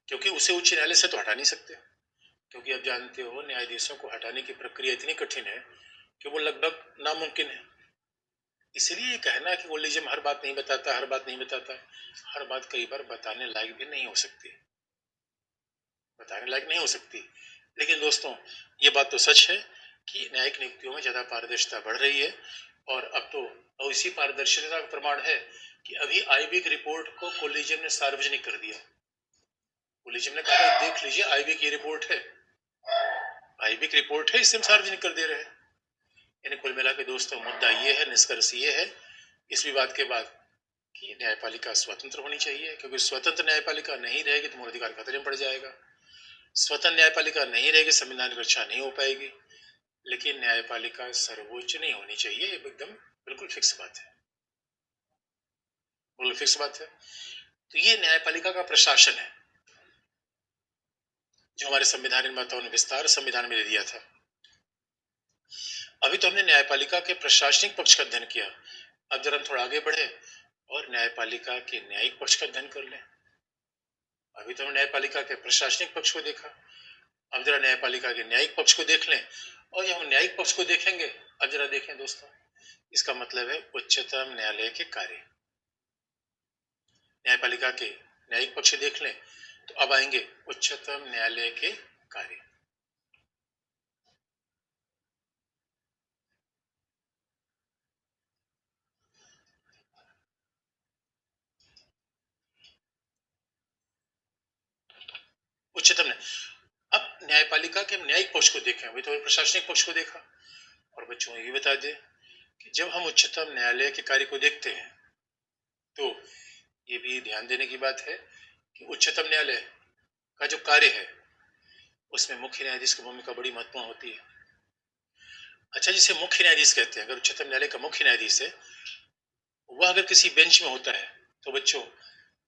क्योंकि उसे उच्च न्यायालय से तो हटा नहीं सकते। क्योंकि अब जानते हो न्यायाधीशों को हटाने की प्रक्रिया इतनी कठिन है कि वो लगभग नामुमकिन है। इसलिए ये कहना कि कोलिजियम हर बात नहीं बताता, हर बात नहीं बताता, हर बात कई बार बताने लायक भी नहीं हो सकती, बताने लायक नहीं हो सकती। लेकिन दोस्तों, ये बात तो सच है कि न्यायिक नियुक्तियों में ज्यादा पारदर्शिता बढ़ रही है, और अब तो और इसी पारदर्शिता का प्रमाण है कि अभी आईबी की रिपोर्ट को कोलिजियम ने सार्वजनिक कर दिया। कोलिजियम ने कहा देख लीजिए आईबी की रिपोर्ट है, आईबी की रिपोर्ट है, इसे हम सार्वजनिक कर दे रहे हैं। यानी कुल मिला के दोस्तों, मुद्दा ये है, निष्कर्ष ये है इस विवाद के बाद कि न्यायपालिका स्वतंत्र होनी चाहिए, क्योंकि स्वतंत्र न्यायपालिका नहीं रहेगी तो मूल अधिकार खतरे में पड़ जाएगा। स्वतंत्र न्यायपालिका नहीं रहेगी, संविधान की रक्षा नहीं हो पाएगी। लेकिन न्यायपालिका सर्वोच्च नहीं होनी चाहिए, ये एकदम बिल्कुल फिक्स बात है, बिल्कुल फिक्स बात है। तो ये न्यायपालिका का प्रशासन है जो हमारे संविधान निर्माताओं ने विस्तार संविधान में दे दिया था। अभी तो हमने न्यायपालिका के प्रशासनिक पक्ष का अध्ययन किया, अब जरा हम थोड़ा आगे बढ़े और न्यायपालिका के न्यायिक पक्ष का अध्ययन कर लें। अभी तो हमने न्यायपालिका के प्रशासनिक पक्ष को देखा, अब जरा न्यायपालिका के न्यायिक पक्ष को देख लें। और जब हम न्यायिक पक्ष को देखेंगे, अब जरा देखें दोस्तों, इसका मतलब है उच्चतम न्यायालय के कार्य। न्यायपालिका के न्यायिक पक्ष देख लें तो अब आएंगे उच्चतम न्यायालय के कार्य। उच्चतम अब न्यायपालिका के न्यायिक पक्ष को देखें, वही तो प्रशासनिक पक्ष को देखा। और बच्चों ये बता दें कि जब हम उच्चतम न्यायालय के कार्य को देखते हैं तो ये भी ध्यान देने की बात है कि उच्चतम न्यायालय का जो कार्य है उसमें मुख्य न्यायाधीश की भूमिका बड़ी महत्वपूर्ण होती है। अच्छा, जिसे मुख्य न्यायाधीश कहते हैं, अगर उच्चतम न्यायालय का मुख्य न्यायाधीश है, वह अगर किसी बेंच में होता है तो बच्चों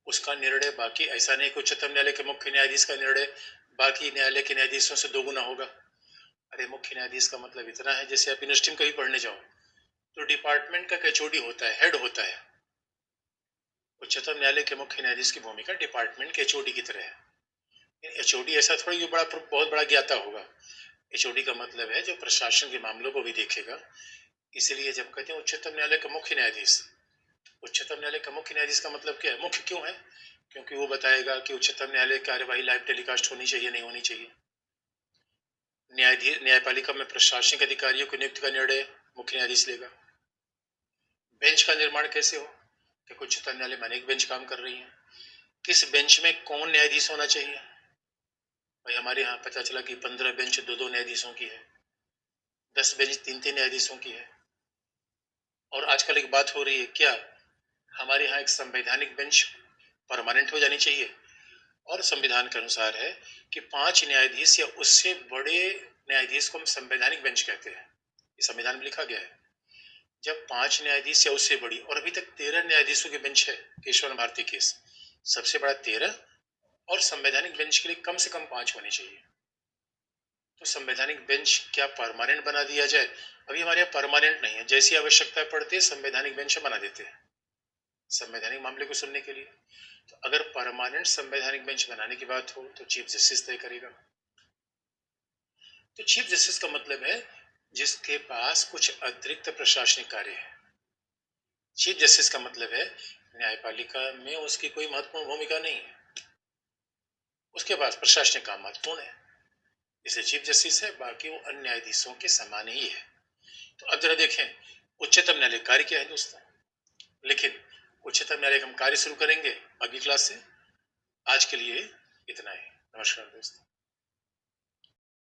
उसका निर्णय बाकी, ऐसा नहीं कि उच्चतम न्यायालय के मुख्य न्यायाधीश का निर्णय बाकी न्यायालय के न्यायाधीशों से दोगुना होगा। अरे मुख्य न्यायाधीश का मतलब इतना है, जैसे आप यूनिवर्सिटी में कहीं पढ़ने जाओ तो डिपार्टमेंट का एचओडी होता है, हेड होता है। उच्चतम न्यायालय के मुख्य न्यायाधीश की भूमिका डिपार्टमेंट के एचओडी की तरह है। एचओडी ऐसा थोड़ी बड़ा बहुत बड़ा ज्ञाता होगा। एचओडी का मतलब है जो प्रशासन के मामलों को भी देखेगा। इसलिए जब कहते हैं उच्चतम न्यायालय का मुख्य न्यायाधीश, उच्चतम न्यायालय का मुख्य न्यायाधीश का मतलब क्या है? मुख्य क्यों है? क्योंकि वो बताएगा कि उच्चतम न्यायालय की कार्यवाही लाइव टेलीकास्ट होनी चाहिए, नहीं होनी चाहिए। न्यायाधीश न्यायपालिका में प्रशासनिक अधिकारियों की नियुक्ति का निर्णय मुख्य न्यायाधीश लेगा। बेंच का निर्माण कैसे हो? कि उच्चतम न्यायालय में अनेक बेंच काम कर रही है, किस बेंच में कौन न्यायाधीश होना चाहिए? भाई हमारे यहाँ पता चला कि 15 बेंच दो न्यायाधीशों की है, 10 बेंच 3 न्यायाधीशों की है। और आजकल एक बात हो रही है, क्या हमारे यहाँ एक संवैधानिक बेंच परमानेंट हो जानी चाहिए? और संविधान के अनुसार है कि 5 न्यायाधीश या उससे बड़े न्यायाधीश को हम संवैधानिक बेंच कहते हैं। ये संविधान में लिखा गया है। जब 5 न्यायाधीश या उससे बड़ी, और अभी तक 13 न्यायाधीशों की बेंच है केशवन भारती केस, सबसे बड़ा 13, और संवैधानिक बेंच के लिए कम से कम 5 होने चाहिए। तो संवैधानिक बेंच क्या परमानेंट बना दिया जाए? अभी हमारे यहाँ परमानेंट नहीं है, जैसी आवश्यकता पड़ती है संवैधानिक बेंच बना देते हैं संवैधानिक मामले को सुनने के लिए। तो अगर परमानेंट संवैधानिक बेंच बनाने की बात हो तो चीफ जस्टिस तय करेगा। तो चीफ जस्टिस का मतलब है जिसके पास कुछ अतिरिक्त प्रशासनिक कार्य है। चीफ जस्टिस का मतलब है न्यायपालिका में उसकी कोई महत्वपूर्ण भूमिका नहीं है, उसके पास प्रशासनिक काम महत्वपूर्ण है, इसलिए चीफ जस्टिस है, बाकी वो अन्य न्यायाधीशों के समान ही है। तो अब जरा देखें उच्चतम न्यायालय कार्य क्या है दोस्तों। लेकिन उच्चतम न्यायालय हम कार्य शुरू करेंगे अगली क्लास से। आज के लिए इतना ही। नमस्कार दोस्तों।